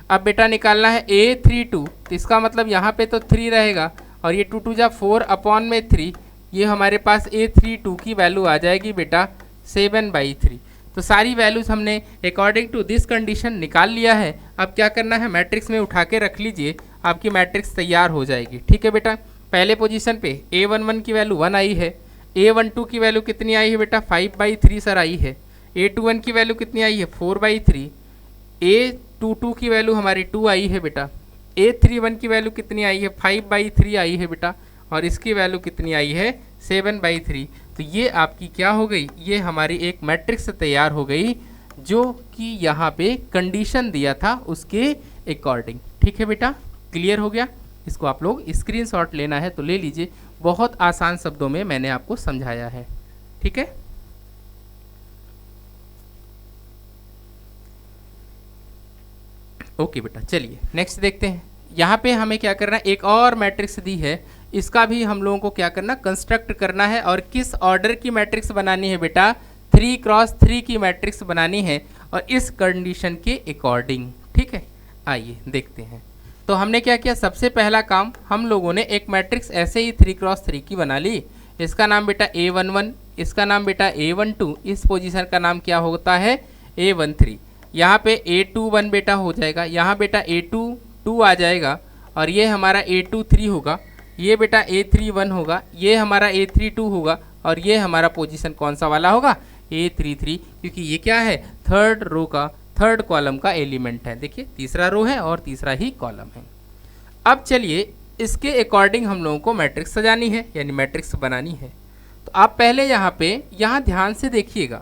अब बेटा निकालना है A32, तो इसका मतलब यहाँ पे तो 3 रहेगा और ये 2 2 जा 4 अपॉन में 3, ये हमारे पास A32 की वैल्यू आ जाएगी बेटा 7/3। तो सारी वैल्यूज हमने अकॉर्डिंग टू दिस कंडीशन निकाल लिया है। अब क्या करना है, मैट्रिक्स में उठा के रख लीजिए, आपकी मैट्रिक्स तैयार हो जाएगी। ठीक है बेटा, पहले पोजीशन पे A11 की वैल्यू 1 आई है, A12 की वैल्यू कितनी आई है बेटा 5/3 सर आई है, A21 की वैल्यू कितनी आई है 4/3, A22 की वैल्यू हमारी 2 आई है बेटा, A31 की वैल्यू कितनी आई है 5/3 आई है बेटा, और इसकी वैल्यू कितनी आई है 7/3। तो ये आपकी क्या हो गई, ये हमारी एक मैट्रिक्स तैयार हो गई जो कि यहाँ पे कंडीशन दिया था उसके अकॉर्डिंग। ठीक है बेटा, क्लियर हो गया। इसको आप लोग स्क्रीनशॉट लेना है तो ले लीजिए, बहुत आसान शब्दों में मैंने आपको समझाया है। ठीक है, ओके बेटा, चलिए नेक्स्ट देखते हैं। यहाँ पे हमें क्या करना है, एक और मैट्रिक्स दी है, इसका भी हम लोगों को क्या करना, कंस्ट्रक्ट करना है। और किस ऑर्डर की मैट्रिक्स बनानी है बेटा, 3x3 की मैट्रिक्स बनानी है और इस कंडीशन के अकॉर्डिंग। ठीक है, आइए देखते हैं। तो हमने क्या किया, सबसे पहला काम हम लोगों ने एक मैट्रिक्स ऐसे ही 3x3 की बना ली। इसका नाम बेटा A11, इसका नाम बेटा A12, इस पोजीशन का नाम क्या होता है A13। यहाँ पे A21 बेटा हो जाएगा, यहाँ बेटा A22 आ जाएगा और ये हमारा A23 होगा, ये बेटा A31 होगा, ये हमारा A32 होगा और ये हमारा पोजीशन कौन सा वाला होगा A33, क्योंकि ये क्या है थर्ड रो का, थर्ड कॉलम का एलिमेंट है। देखिए तीसरा रो है और तीसरा ही कॉलम है। अब चलिए इसके अकॉर्डिंग हम लोगों को मैट्रिक्स सजानी है, यानी मैट्रिक्स बनानी है। तो आप पहले यहाँ ध्यान से देखिएगा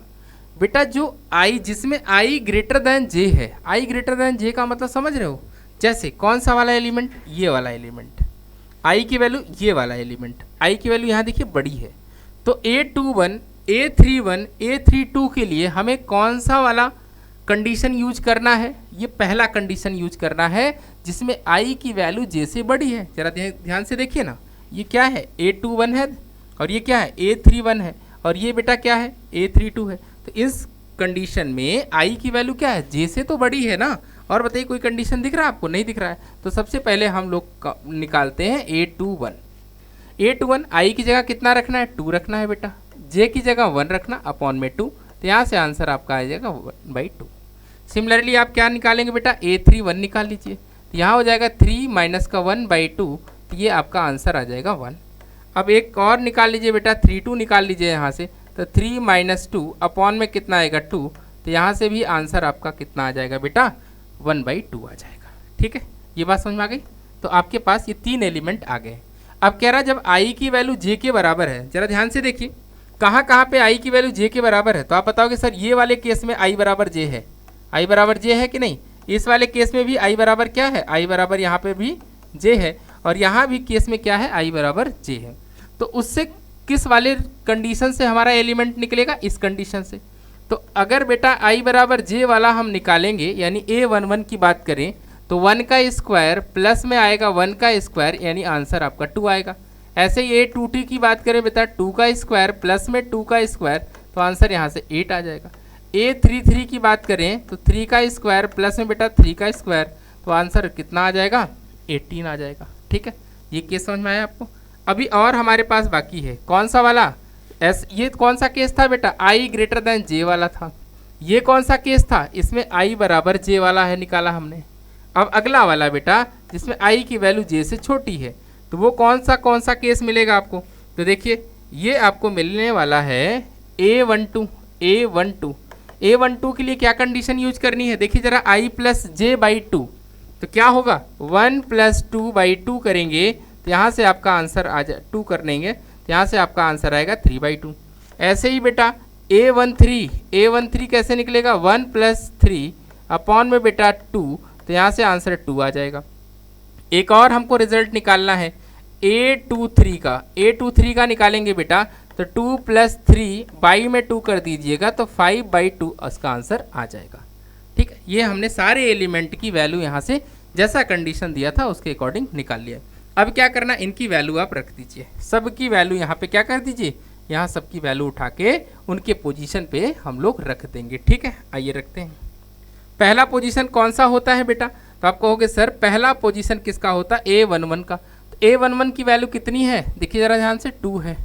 बेटा, जो I जिसमें I ग्रेटर देन J है, I ग्रेटर देन J का मतलब समझ रहे हो, जैसे कौन सा वाला एलिमेंट, ये वाला एलिमेंट, I की वैल्यू ये वाला एलिमेंट, I की वैल्यू यहाँ देखिए बड़ी है। तो A21, A31, A32 के लिए हमें कौन सा वाला कंडीशन यूज करना है, ये पहला कंडीशन यूज करना है जिसमें I की वैल्यू J से बड़ी है। जरा ध्यान से देखिए ना, ये क्या है A21 है और ये क्या है A31 है और ये बेटा क्या है A32 है। तो इस कंडीशन में I की वैल्यू क्या है J से तो बड़ी है ना। और बताइए कोई कंडीशन दिख रहा है आपको, नहीं दिख रहा है। तो सबसे पहले हम लोग निकालते हैं A21। A21 I की जगह कितना रखना है 2 रखना है बेटा, J की जगह 1 रखना अपॉन में 2, तो यहाँ से आंसर आपका आ जाएगा 1/2। सिमिलरली आप क्या निकालेंगे बेटा A31 निकाल लीजिए, तो यहाँ हो जाएगा 3 माइनस का 1/2, तो ये आपका आंसर आ जाएगा 1। अब एक और निकाल लीजिए बेटा 32 निकाल लीजिए यहाँ से, तो 3 माइनस 2 अपॉन में कितना आएगा 2, तो यहाँ से भी आंसर आपका कितना आ जाएगा बेटा 1/2 आ जाएगा। ठीक है, ये बात समझ में आ गई। तो आपके पास ये 3 एलिमेंट आ गए। अब कह रहा है जब I की वैल्यू J के बराबर है, जरा ध्यान से देखिए कहाँ कहाँ पे I की वैल्यू J के बराबर है। तो आप बताओगे सर ये वाले केस में I बराबर J है, I बराबर J है कि नहीं। इस वाले केस में भी I बराबर क्या है, I बराबर यहाँ पे भी J है और यहाँ भी केस में क्या है I बराबर J है। तो उससे किस वाले कंडीशन से हमारा एलिमेंट निकलेगा, इस कंडीशन से। तो अगर बेटा I बराबर J वाला हम निकालेंगे, यानी A11 की बात करें, तो 1 का स्क्वायर प्लस में आएगा 1 का स्क्वायर, यानी आंसर आपका 2 आएगा। ऐसे ही A22 की बात करें बेटा, 2 का स्क्वायर प्लस में 2 का स्क्वायर, तो आंसर यहाँ से 8 आ जाएगा। A33 की बात करें तो 3 का स्क्वायर प्लस में बेटा 3 का स्क्वायर, तो आंसर कितना आ जाएगा 18 आ जाएगा। ठीक है, ये केस समझ में आया आपको। अभी और हमारे पास बाकी है कौन सा वाला, ये कौन सा केस था बेटा, I ग्रेटर देन J वाला था। ये कौन सा केस था, इसमें I बराबर J वाला है, निकाला हमने। अब अगला वाला बेटा जिसमें I की वैल्यू J से छोटी है, तो वो कौन सा केस मिलेगा आपको। तो देखिए ये आपको मिलने वाला है A12। A12 के लिए क्या कंडीशन यूज करनी है, देखिए जरा I प्लस J/2, तो क्या होगा 1 + 2/2 करेंगे, तो यहाँ से आपका आंसर आ जाए 2 कर लेंगे, तो यहाँ से आपका आंसर आएगा 3/2। ऐसे ही बेटा A13 कैसे निकलेगा, 1 + 3 अपॉन में बेटा 2, तो यहाँ से आंसर 2 आ जाएगा। एक और हमको रिजल्ट निकालना है A23 का निकालेंगे बेटा, तो 2 + 3 बाई में 2 कर दीजिएगा, तो 5/2 उसका आंसर आ जाएगा। ठीक है, ये हमने सारे एलिमेंट की वैल्यू यहाँ से जैसा कंडीशन दिया था उसके अकॉर्डिंग निकाल लिया। अब क्या करना, इनकी वैल्यू आप रख दीजिए, सबकी वैल्यू यहाँ पे क्या कर दीजिए, यहाँ सबकी वैल्यू उठा के उनके पोजीशन पे हम लोग रख देंगे। ठीक है, आइए रखते हैं। पहला पोजीशन कौन सा होता है बेटा, तो आप कहोगे सर पहला पोजीशन किसका होता है, A11 का। तो A11 की वैल्यू कितनी है, देखिए जरा ध्यान से, 2 है,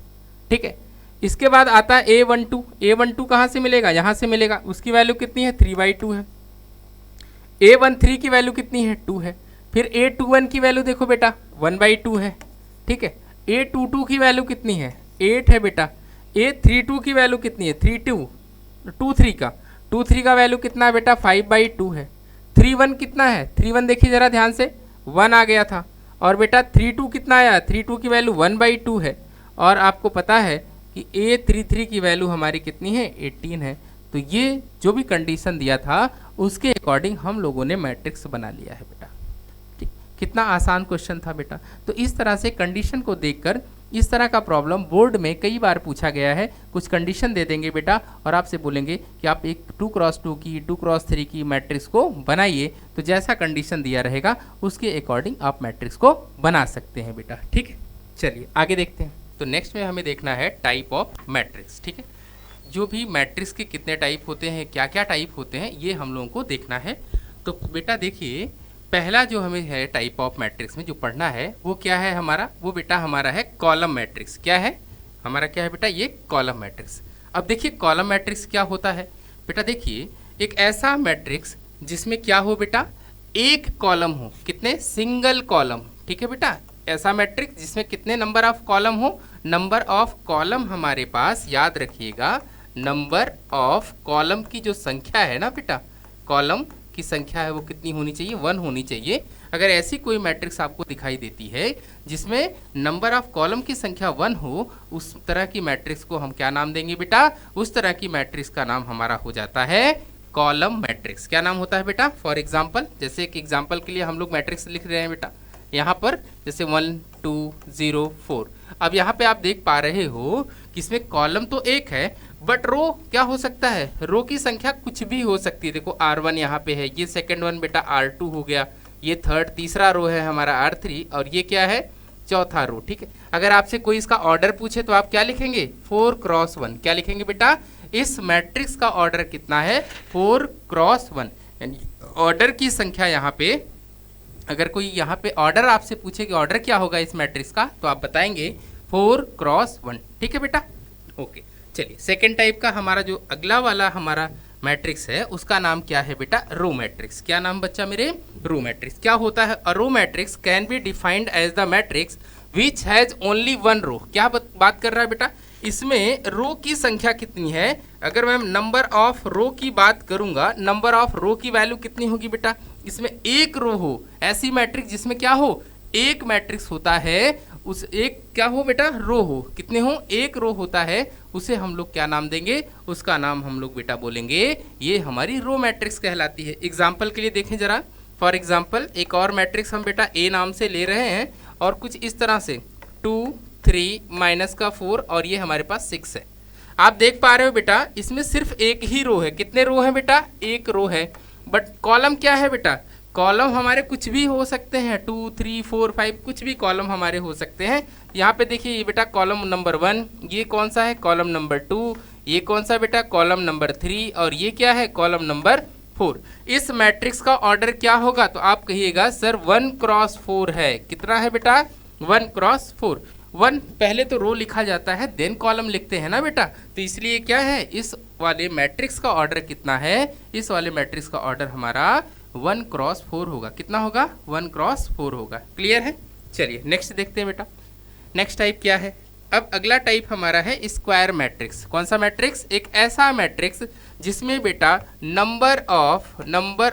ठीक है। इसके बाद आता है A12, A12 कहाँ से मिलेगा, यहाँ से मिलेगा, उसकी वैल्यू कितनी है, 3/2 है। A13 की वैल्यू कितनी है, 2 है। फिर A21 की वैल्यू देखो बेटा 1/2 है, ठीक है। A22 की वैल्यू कितनी है, 8 है बेटा। A32 की वैल्यू कितनी है, 23 का वैल्यू कितना है बेटा, 5/2 है। 31 कितना है, 31 देखिए जरा ध्यान से, 1 आ गया था। और बेटा 32 कितना आया, 32 की वैल्यू 1/2 है। और आपको पता है कि A33 की वैल्यू हमारी कितनी है, 18 है। तो ये जो भी कंडीशन दिया था उसके अकॉर्डिंग हम लोगों ने मैट्रिक्स बना लिया है बेटा। ठीक, कितना आसान क्वेश्चन था बेटा। तो इस तरह से कंडीशन को देखकर इस तरह का प्रॉब्लम बोर्ड में कई बार पूछा गया है। कुछ कंडीशन दे देंगे बेटा और आपसे बोलेंगे कि आप एक 2x2 की 2x3 की मैट्रिक्स को बनाइए। तो जैसा कंडीशन दिया रहेगा उसके अकॉर्डिंग आप मैट्रिक्स को बना सकते हैं बेटा, ठीक है। चलिए आगे देखते हैं। तो नेक्स्ट में हमें देखना है टाइप ऑफ मैट्रिक्स, ठीक है। जो भी मैट्रिक्स के कितने टाइप होते हैं, क्या क्या टाइप होते हैं, ये हम लोगों को देखना है। तो बेटा देखिए, पहला जो हमें है टाइप ऑफ मैट्रिक्स में जो पढ़ना है वो क्या है हमारा, वो बेटा हमारा है कॉलम मैट्रिक्स। क्या है हमारा, क्या है बेटा, ये कॉलम मैट्रिक्स। अब देखिए कॉलम मैट्रिक्स क्या होता है बेटा, देखिए एक ऐसा मैट्रिक्स जिसमें क्या हो बेटा, एक कॉलम हो, कितने, सिंगल कॉलम, ठीक है बेटा। ऐसा मैट्रिक्स जिसमें कितने नंबर ऑफ कॉलम हो, नंबर ऑफ कॉलम हमारे पास, याद रखिएगा, नंबर ऑफ कॉलम की जो संख्या है ना बेटा, कॉलम की संख्या है वो कितनी होनी चाहिए, 1 होनी चाहिए। अगर ऐसी कोई मैट्रिक्स आपको दिखाई देती है जिसमें नंबर ऑफ कॉलम की संख्या 1 हो, उस तरह की मैट्रिक्स को हम क्या नाम देंगे बेटा, उस तरह की मैट्रिक्स का नाम हमारा हो जाता है कॉलम मैट्रिक्स। क्या नाम होता है बेटा, फॉर एग्जाम्पल, जैसे एक एग्जाम्पल के लिए हम लोग मैट्रिक्स लिख रहे हैं बेटा, यहाँ पर जैसे 1 2 0 4। अब यहाँ पे आप देख पा रहे हो कि इसमें कॉलम तो एक है बट रो क्या हो सकता है, रो की संख्या कुछ भी हो सकती है। देखो R1 यहाँ पे है, ये सेकंड वन बेटा R2 हो गया, ये थर्ड तीसरा रो है हमारा R3 और ये क्या है, चौथा रो, ठीक है। अगर आपसे कोई इसका ऑर्डर पूछे तो आप क्या लिखेंगे, 4x1। क्या लिखेंगे बेटा, इस मैट्रिक्स का ऑर्डर कितना है, 4x1, यानी ऑर्डर की संख्या यहाँ पे, अगर कोई यहाँ पे ऑर्डर आपसे पूछे कि ऑर्डर क्या होगा इस मैट्रिक्स का, तो आप बताएंगे 4x1, ठीक है बेटा, ओके। चलिए सेकेंड टाइप का हमारा जो अगला वाला हमारा मैट्रिक्स है उसका नाम क्या है बेटा, रो मैट्रिक्स। क्या नाम बच्चा मेरे, रो मैट्रिक्स। क्या होता है, a row matrix can be defined as the matrix which has only 1 row. क्या बात कर रहा है बेटा, इसमें रो की संख्या कितनी है। अगर मैं नंबर ऑफ रो की बात करूंगा, नंबर ऑफ रो की वैल्यू कितनी होगी बेटा, इसमें एक रो हो, ऐसी मैट्रिक्स जिसमें क्या हो, एक मैट्रिक्स होता है, उस एक क्या हो बेटा, रो हो, कितने हो, एक रो होता है, उसे हम लोग क्या नाम देंगे, उसका नाम हम लोग बेटा बोलेंगे ये हमारी रो मैट्रिक्स कहलाती है। एग्जाम्पल के लिए देखें जरा, फॉर एग्जाम्पल एक और मैट्रिक्स हम बेटा ए नाम से ले रहे हैं और कुछ इस तरह से 2 3 माइनस का 4 और ये हमारे पास 6 है। आप देख पा रहे हो बेटा इसमें सिर्फ एक ही रो है, कितने रो है बेटा, एक रो है, बट कॉलम क्या है बेटा, कॉलम हमारे कुछ भी हो सकते हैं, 2 3 4 5 कुछ भी कॉलम हमारे हो सकते हैं। यहाँ पे देखिए ये बेटा कॉलम नंबर 1, ये कौन सा है, कॉलम नंबर 2, ये कौन सा बेटा, कॉलम नंबर 3 और ये क्या है, कॉलम नंबर 4। इस मैट्रिक्स का ऑर्डर क्या होगा, तो आप कहिएगा सर 1x4 है। कितना है बेटा, 1x4। 1 पहले तो रो लिखा जाता है देन कॉलम लिखते हैं ना बेटा, तो इसलिए क्या है, इस वाले मैट्रिक्स का ऑर्डर कितना है, इस वाले मैट्रिक्स का ऑर्डर हमारा 1x4 होगा। कितना होगा, 1x4 होगा। क्लियर है। चलिए नेक्स्ट देखते हैं बेटा, नेक्स्ट टाइप क्या है। अब अगला टाइप हमारा है स्क्वायर मैट्रिक्स। कौन सा मैट्रिक्स, एक ऐसा मैट्रिक्स जिसमें बेटा नंबर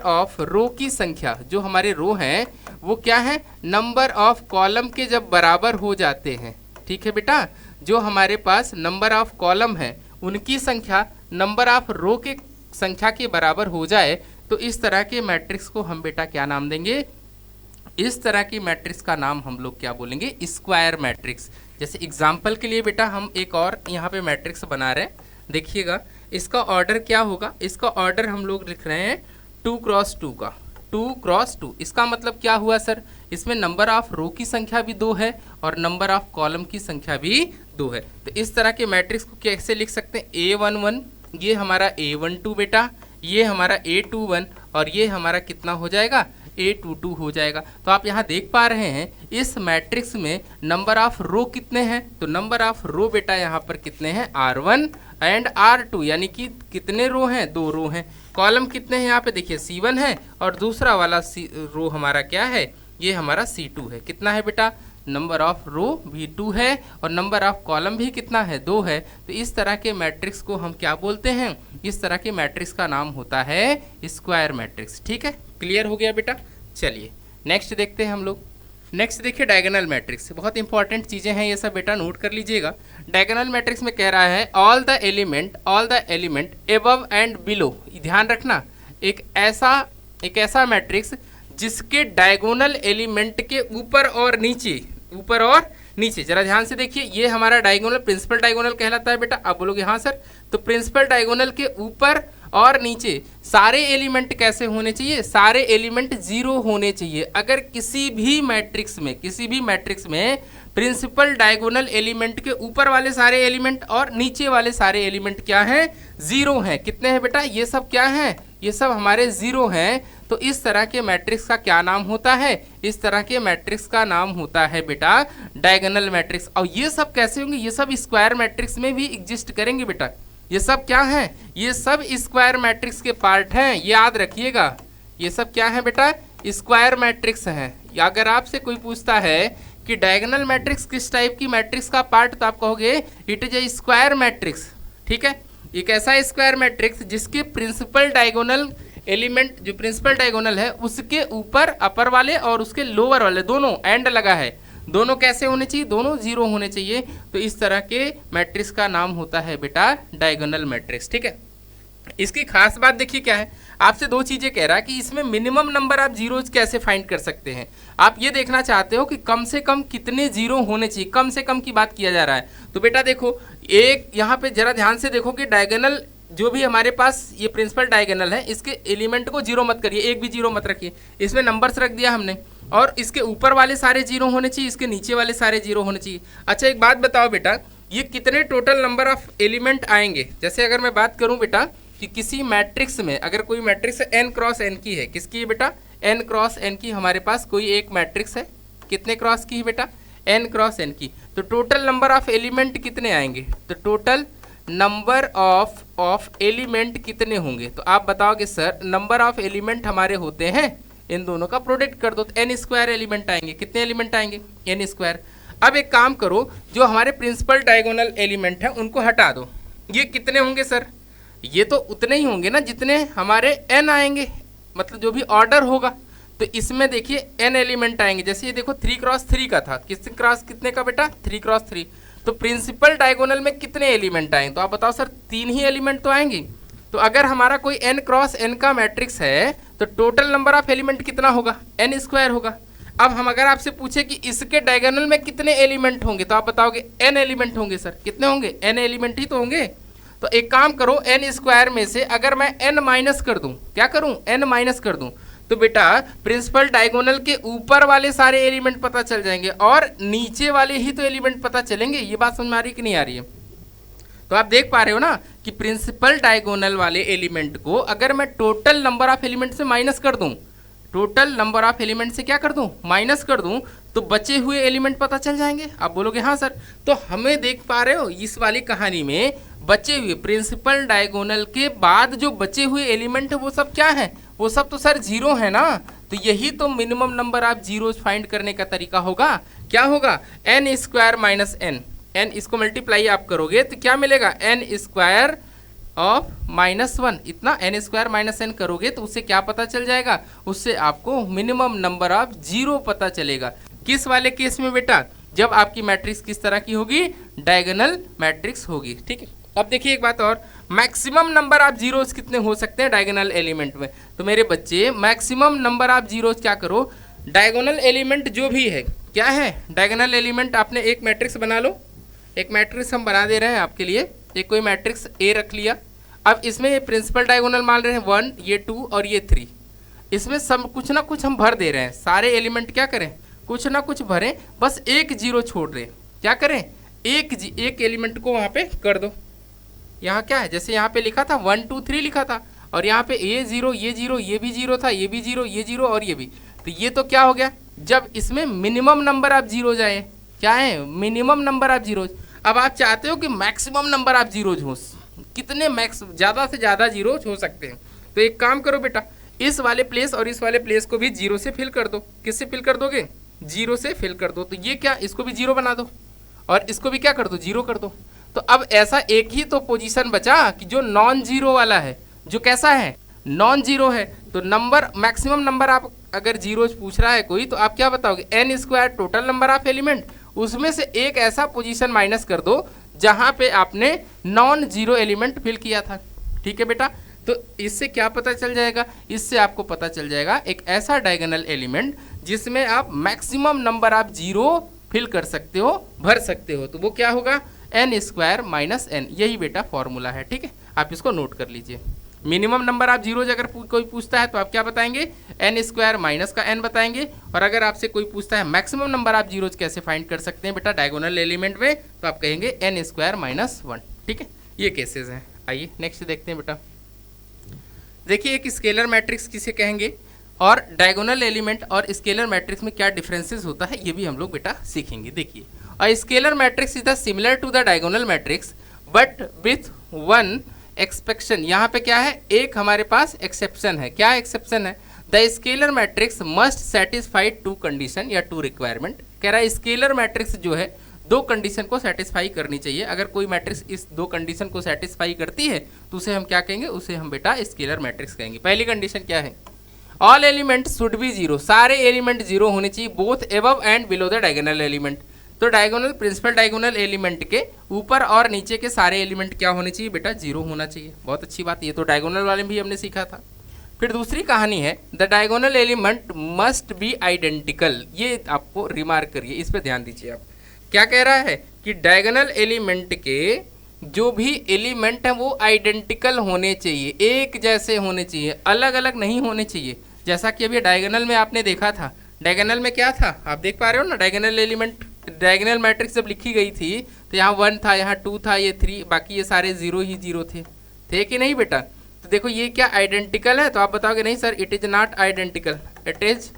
ऑफ रो की संख्या, जो हमारे रो हैं वो क्या है, नंबर ऑफ कॉलम के जब बराबर हो जाते हैं, ठीक है बेटा। जो हमारे पास नंबर ऑफ कॉलम है उनकी संख्या नंबर ऑफ रो के संख्या के बराबर हो जाए, तो इस तरह के मैट्रिक्स को हम बेटा क्या नाम देंगे, इस तरह की मैट्रिक्स का नाम हम लोग क्या बोलेंगे, स्क्वायर मैट्रिक्स। जैसे एग्जाम्पल के लिए बेटा हम एक और यहाँ पे मैट्रिक्स बना रहे हैं, देखिएगा इसका ऑर्डर क्या होगा, इसका ऑर्डर हम लोग लिख रहे हैं 2x2 का, 2x2। इसका मतलब क्या हुआ सर, इसमें नंबर ऑफ रो की संख्या भी 2 है और नंबर ऑफ कॉलम की संख्या भी 2 है। तो इस तरह के मैट्रिक्स को कैसे लिख सकते हैं, A11, ये हमारा A12 बेटा, ये हमारा A21 और ये हमारा कितना हो जाएगा, A22 हो जाएगा। तो आप यहाँ देख पा रहे हैं इस मैट्रिक्स में नंबर ऑफ रो कितने हैं, तो नंबर ऑफ रो बेटा यहाँ पर कितने हैं, R1 एंड R2, यानी कि कितने रो हैं, 2 रो हैं। कॉलम कितने हैं यहाँ पे देखिए C1 है और दूसरा वाला रो हमारा क्या है, ये हमारा C2 है। कितना है बेटा, नंबर ऑफ रो भी 2 है और नंबर ऑफ कॉलम भी कितना है, 2 है। तो इस तरह के मैट्रिक्स को हम क्या बोलते हैं, इस तरह के मैट्रिक्स का नाम होता है स्क्वायर मैट्रिक्स। ठीक है, क्लियर हो गया बेटा। चलिए नेक्स्ट देखते हैं हम लोग। नेक्स्ट देखिए डायगोनल मैट्रिक्स, बहुत इंपॉर्टेंट चीज़ें हैं ये सब बेटा, नोट कर लीजिएगा। डायगोनल मैट्रिक्स में कह रहा है all the element above and below. ध्यान रखना, एक ऐसा मैट्रिक्स जिसके डायगोनल एलिमेंट के ऊपर और नीचे, जरा ध्यान से देखिए, ये हमारा डायगोनल प्रिंसिपल डायगोनल कहलाता है बेटा। आप बोलोगे हाँ सर, तो प्रिंसिपल डायगोनल के ऊपर और नीचे सारे एलिमेंट कैसे होने चाहिए, सारे एलिमेंट 0 होने चाहिए। अगर किसी भी मैट्रिक्स में प्रिंसिपल डायगोनल एलिमेंट के ऊपर वाले सारे एलिमेंट और नीचे वाले सारे एलिमेंट क्या हैं, 0 हैं। कितने हैं बेटा, ये सब क्या हैं, ये सब हमारे 0 हैं। तो इस तरह के मैट्रिक्स का क्या नाम होता है, इस तरह के मैट्रिक्स का नाम होता है बेटा डायगोनल मैट्रिक्स। और ये सब कैसे होंगे, ये सब स्क्वायर मैट्रिक्स में भी एग्जिस्ट करेंगे बेटा। ये सब क्या हैं, ये सब स्क्वायर मैट्रिक्स के पार्ट हैं, याद रखिएगा। ये सब क्या है बेटा, स्क्वायर मैट्रिक्स हैं। अगर आपसे कोई पूछता है कि डायगोनल मैट्रिक्स किस टाइप की मैट्रिक्स का पार्ट, तो आप कहोगे it is a square matrix. ठीक है, एक ऐसा स्क्वायर मैट्रिक्स जिसके प्रिंसिपल डायगोनल एलिमेंट, जो प्रिंसिपल डायगोनल है उसके ऊपर अपर वाले और उसके लोअर वाले दोनों एंड लगा है, दोनों कैसे होने चाहिए, दोनों 0 होने चाहिए। तो इस तरह के मैट्रिक्स का नाम होता है बेटा डायगोनल मैट्रिक्स। ठीक है, इसकी खास बात देखिए क्या है, आपसे 2 चीजें कह रहा है कि इसमें मिनिमम नंबर आप जीरोज कैसे फाइंड कर सकते हैं। आप ये देखना चाहते हो कि कम से कम कितने 0 होने चाहिए, कम से कम की बात किया जा रहा है। तो बेटा देखो, एक यहाँ पे जरा ध्यान से देखो कि डायगोनल जो भी हमारे पास ये प्रिंसिपल डायगोनल है, इसके एलिमेंट को 0 मत करिए, एक भी 0 मत रखिए। इसमें नंबर्स रख दिया हमने, और इसके ऊपर वाले सारे 0 होने चाहिए, इसके नीचे वाले सारे 0 होने चाहिए। अच्छा एक बात बताओ बेटा, ये कितने टोटल नंबर ऑफ एलिमेंट आएंगे। जैसे अगर मैं बात करूं बेटा कि किसी मैट्रिक्स में, अगर कोई मैट्रिक्स n क्रॉस n की है, किसकी है बेटा, n क्रॉस n की हमारे पास कोई एक मैट्रिक्स है, कितने क्रॉस की है बेटा, n क्रॉस n की। तो टोटल नंबर ऑफ एलिमेंट कितने आएंगे, तो टोटल नंबर ऑफ एलिमेंट कितने होंगे। तो आप बताओगे सर नंबर ऑफ एलिमेंट हमारे होते हैं, इन दोनों का प्रोडक्ट कर दो तो n स्क्वायर एलिमेंट आएंगे। कितने एलिमेंट आएंगे, n स्क्वायर। अब एक काम करो, जो हमारे प्रिंसिपल डायगोनल एलिमेंट हैं उनको हटा दो। ये कितने होंगे सर, ये तो उतने ही होंगे ना जितने हमारे n आएंगे, मतलब जो भी ऑर्डर होगा। तो इसमें देखिए n एलिमेंट आएंगे। जैसे ये देखो 3 क्रॉस 3 का था, कितने का बेटा, 3 क्रॉस 3। तो प्रिंसिपल डायगोनल में कितने एलिमेंट आएंगे, तो आप बताओ सर 3 ही एलिमेंट तो आएंगे। तो अगर हमारा कोई n क्रॉस n का मैट्रिक्स है तो टोटल नंबर ऑफ एलिमेंट कितना होगा, n स्क्वायर होगा। अब हम अगर आपसे पूछे कि इसके डायगोनल में कितने एलिमेंट होंगे, तो आप बताओगे n एलिमेंट होंगे। सर कितने होंगे, n एलिमेंट ही तो होंगे। तो एक काम करो, n स्क्वायर में से अगर मैं n माइनस कर दूं, क्या करूं, n माइनस कर दूं, तो बेटा प्रिंसिपल डायगोनल के ऊपर वाले सारे एलिमेंट पता चल जाएंगे और नीचे वाले ही तो एलिमेंट पता चलेंगे। ये बात समझ में आ रही कि नहीं आ रही है। तो आप देख पा रहे हो ना कि प्रिंसिपल डायगोनल वाले एलिमेंट को अगर मैं टोटल नंबर ऑफ एलिमेंट से माइनस कर दूं, टोटल नंबर ऑफ एलिमेंट से क्या कर दूं, माइनस कर दूं, तो बचे हुए एलिमेंट पता चल जाएंगे। आप बोलोगे हाँ सर, तो हमें देख पा रहे हो इस वाली कहानी में बचे हुए प्रिंसिपल डायगोनल के बाद जो बचे हुए एलिमेंट है वो सब क्या है, वो सब तो सर 0 है ना। तो यही तो minimum number of zeros find करने का तरीका होगा। क्या होगा, n स्क्वायर माइनस n, इसको मल्टीप्लाई आप करोगे तो क्या मिलेगा, n स्क्वायर ऑफ -1, इतना n स्क्वायर माइनस n करोगे तो उससे क्या पता चल जाएगा, उससे आपको मिनिमम नंबर ऑफ 0 पता चलेगा। किस वाले केस में बेटा, जब आपकी मैट्रिक्स किस तरह की होगी, डायगोनल मैट्रिक्स होगी। ठीक है, अब देखिए एक बात और, मैक्सिमम नंबर ऑफ जीरोस कितने हो सकते हैं डायगोनल एलिमेंट में। तो मेरे बच्चे मैक्सिमम नंबर ऑफ जीरोस क्या करो, डायगोनल एलिमेंट जो भी है, क्या है डायगोनल एलिमेंट, आपने एक मैट्रिक्स बना लो। एक मैट्रिक्स हम बना दे रहे हैं आपके लिए, एक कोई मैट्रिक्स ए रख लिया। अब इसमें ये प्रिंसिपल डायगोनल मान रहे हैं 1, ये 2 और ये 3। इसमें सब कुछ ना कुछ हम भर दे रहे हैं, सारे एलिमेंट क्या करें, कुछ ना कुछ भरें, बस एक 0 छोड़ रहे हैं। क्या करें, एक एलिमेंट को वहाँ पे कर दो। यहाँ क्या है, जैसे यहाँ पे लिखा था 1 2 3 लिखा था, और यहाँ पे ये जीरो, ये जीरो, ये भी जीरो था, ये भी जीरो, ये जीरो और ये भी, तो ये तो क्या हो गया, जब इसमें मिनिमम नंबर आप जीरो जाए, क्या है, मिनिमम नंबर आप जीरो। अब आप चाहते हो कि मैक्सिमम नंबर आप जीरोज हो, कितने मैक्स, ज़्यादा से ज़्यादा जीरोज हो सकते हैं। तो एक काम करो बेटा, इस वाले प्लेस और इस वाले प्लेस को भी जीरो से फिल कर दो। किससे फिल कर दोगे, जीरो से फिल कर दो। तो ये क्या, इसको भी जीरो बना दो और इसको भी क्या कर दो, जीरो कर दो। तो अब ऐसा एक ही तो पोजीशन बचा कि जो नॉन जीरो वाला है, जो कैसा है, नॉन जीरो है। तो नंबर, मैक्सिमम नंबर आप अगर जीरोज पूछ रहा है कोई, तो आप क्या बताओगे, n square total number of element, उसमें से एक ऐसा पोजीशन माइनस कर दो जहां पे आपने नॉन जीरो एलिमेंट फिल किया था। ठीक है बेटा, तो इससे क्या पता चल जाएगा, इससे आपको पता चल जाएगा एक ऐसा डायगोनल एलिमेंट जिसमें आप मैक्सिमम नंबर आप जीरो फिल कर सकते हो, भर सकते हो। तो वो क्या होगा, एन स्क्वायर माइनस एन, यही बेटा फॉर्मूला है। ठीक है, आप इसको नोट कर लीजिए। मिनिमम नंबर आप जीरो अगर कोई पूछता है तो आप क्या बताएंगे, एन स्क्वायर माइनस का एन बताएंगे। और अगर आपसे कोई पूछता है मैक्सिमम नंबर आप जीरोज कैसे फाइंड कर सकते हैं बेटा डायगोनल एलिमेंट में, तो आप कहेंगे एन स्क्वायर माइनस वन। ठीक है, ये केसेस हैं। आइए नेक्स्ट देखते हैं बेटा। देखिए, एक स्केलर मैट्रिक्स किसे कहेंगे और डायगोनल एलिमेंट और स्केलर मैट्रिक्स में क्या डिफरेंसेस होता है, ये भी हम लोग बेटा सीखेंगे। देखिए, a scalar matrix is the similar to the diagonal matrix but with one expectation. यहाँ पे क्या है, एक हमारे पास एक्सेप्शन है। क्या एक्सेप्शन है, the scalar matrix must satisfy two condition या टू रिक्वायरमेंट। कह रहा है स्केलर मैट्रिक्स जो है दो कंडीशन को सेटिस्फाई करनी चाहिए। अगर कोई मैट्रिक्स इस दो कंडीशन को सेटिस्फाई करती है तो उसे हम क्या कहेंगे, उसे हम बेटा स्केलर मैट्रिक्स कहेंगे। पहली कंडीशन क्या है, all element should be zero, सारे एलिमेंट जीरो होने चाहिए, both above and below the diagonal element. तो डायगोनल, प्रिंसिपल डायगोनल एलिमेंट के ऊपर और नीचे के सारे एलिमेंट क्या होने चाहिए बेटा, जीरो होना चाहिए। बहुत अच्छी बात, ये तो डायगोनल वाले में भी हमने सीखा था। फिर दूसरी कहानी है, the diagonal element must be identical. ये आपको रिमार्क करिए, इस पर ध्यान दीजिए आप। क्या कह रहा है कि डायगोनल एलिमेंट के जो भी एलिमेंट हैं वो आइडेंटिकल होने चाहिए, एक जैसे होने चाहिए, अलग अलग नहीं होने चाहिए। जैसा कि अभी डायगोनल में आपने देखा था, डायगोनल में क्या था, आप देख पा रहे हो ना, डायगोनल एलिमेंट, डायगोनल मैट्रिक्स जब लिखी गई थी तो यहाँ 1 था, यहाँ 2 था, ये 3, बाकी ये सारे जीरो ही जीरो थे कि नहीं बेटा। तो देखो ये क्या आइडेंटिकल है, तो आप बताओगे नहीं sir it is not identical, it is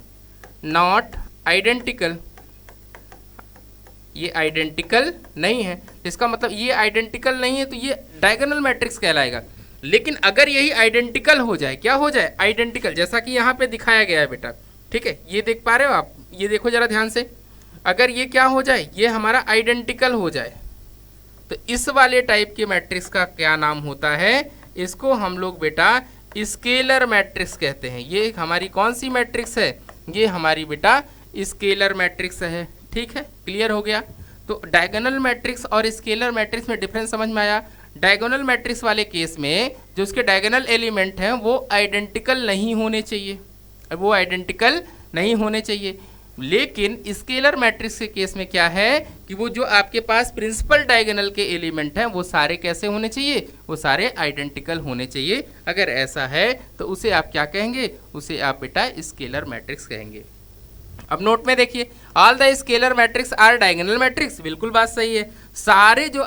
not identical, ये आइडेंटिकल नहीं है। इसका मतलब ये आइडेंटिकल नहीं है तो ये डायगोनल मैट्रिक्स कहलाएगा। लेकिन अगर यही आइडेंटिकल हो जाए, क्या हो जाए, आइडेंटिकल, जैसा कि यहाँ पे दिखाया गया है बेटा। ठीक है, ये देख पा रहे हो आप, ये देखो जरा ध्यान से, अगर ये क्या हो जाए, ये हमारा आइडेंटिकल हो जाए, तो इस वाले टाइप के मैट्रिक्स का क्या नाम होता है, इसको हम लोग बेटा स्केलर मैट्रिक्स कहते हैं। ये हमारी कौन सी मैट्रिक्स है, ये हमारी बेटा स्केलर मैट्रिक्स है। ठीक है, क्लियर हो गया। तो डायगोनल मैट्रिक्स और स्केलर मैट्रिक्स में डिफरेंस समझ में आया। डायगोनल मैट्रिक्स वाले केस में जो उसके डायगोनल एलिमेंट हैं वो आइडेंटिकल नहीं होने चाहिए, वो आइडेंटिकल नहीं होने चाहिए। लेकिन स्केलर मैट्रिक्स के केस में क्या है कि वो जो आपके पास प्रिंसिपल डायगोनल के एलिमेंट हैं वो सारे कैसे होने चाहिए, वो सारे आइडेंटिकल होने चाहिए। अगर ऐसा है तो उसे आप क्या कहेंगे, उसे आप बेटा स्केलर मैट्रिक्स कहेंगे। अब नोट में देखिए, all the scalar matrix are diagonal matrix, बिल्कुल बात सही है। सारे जो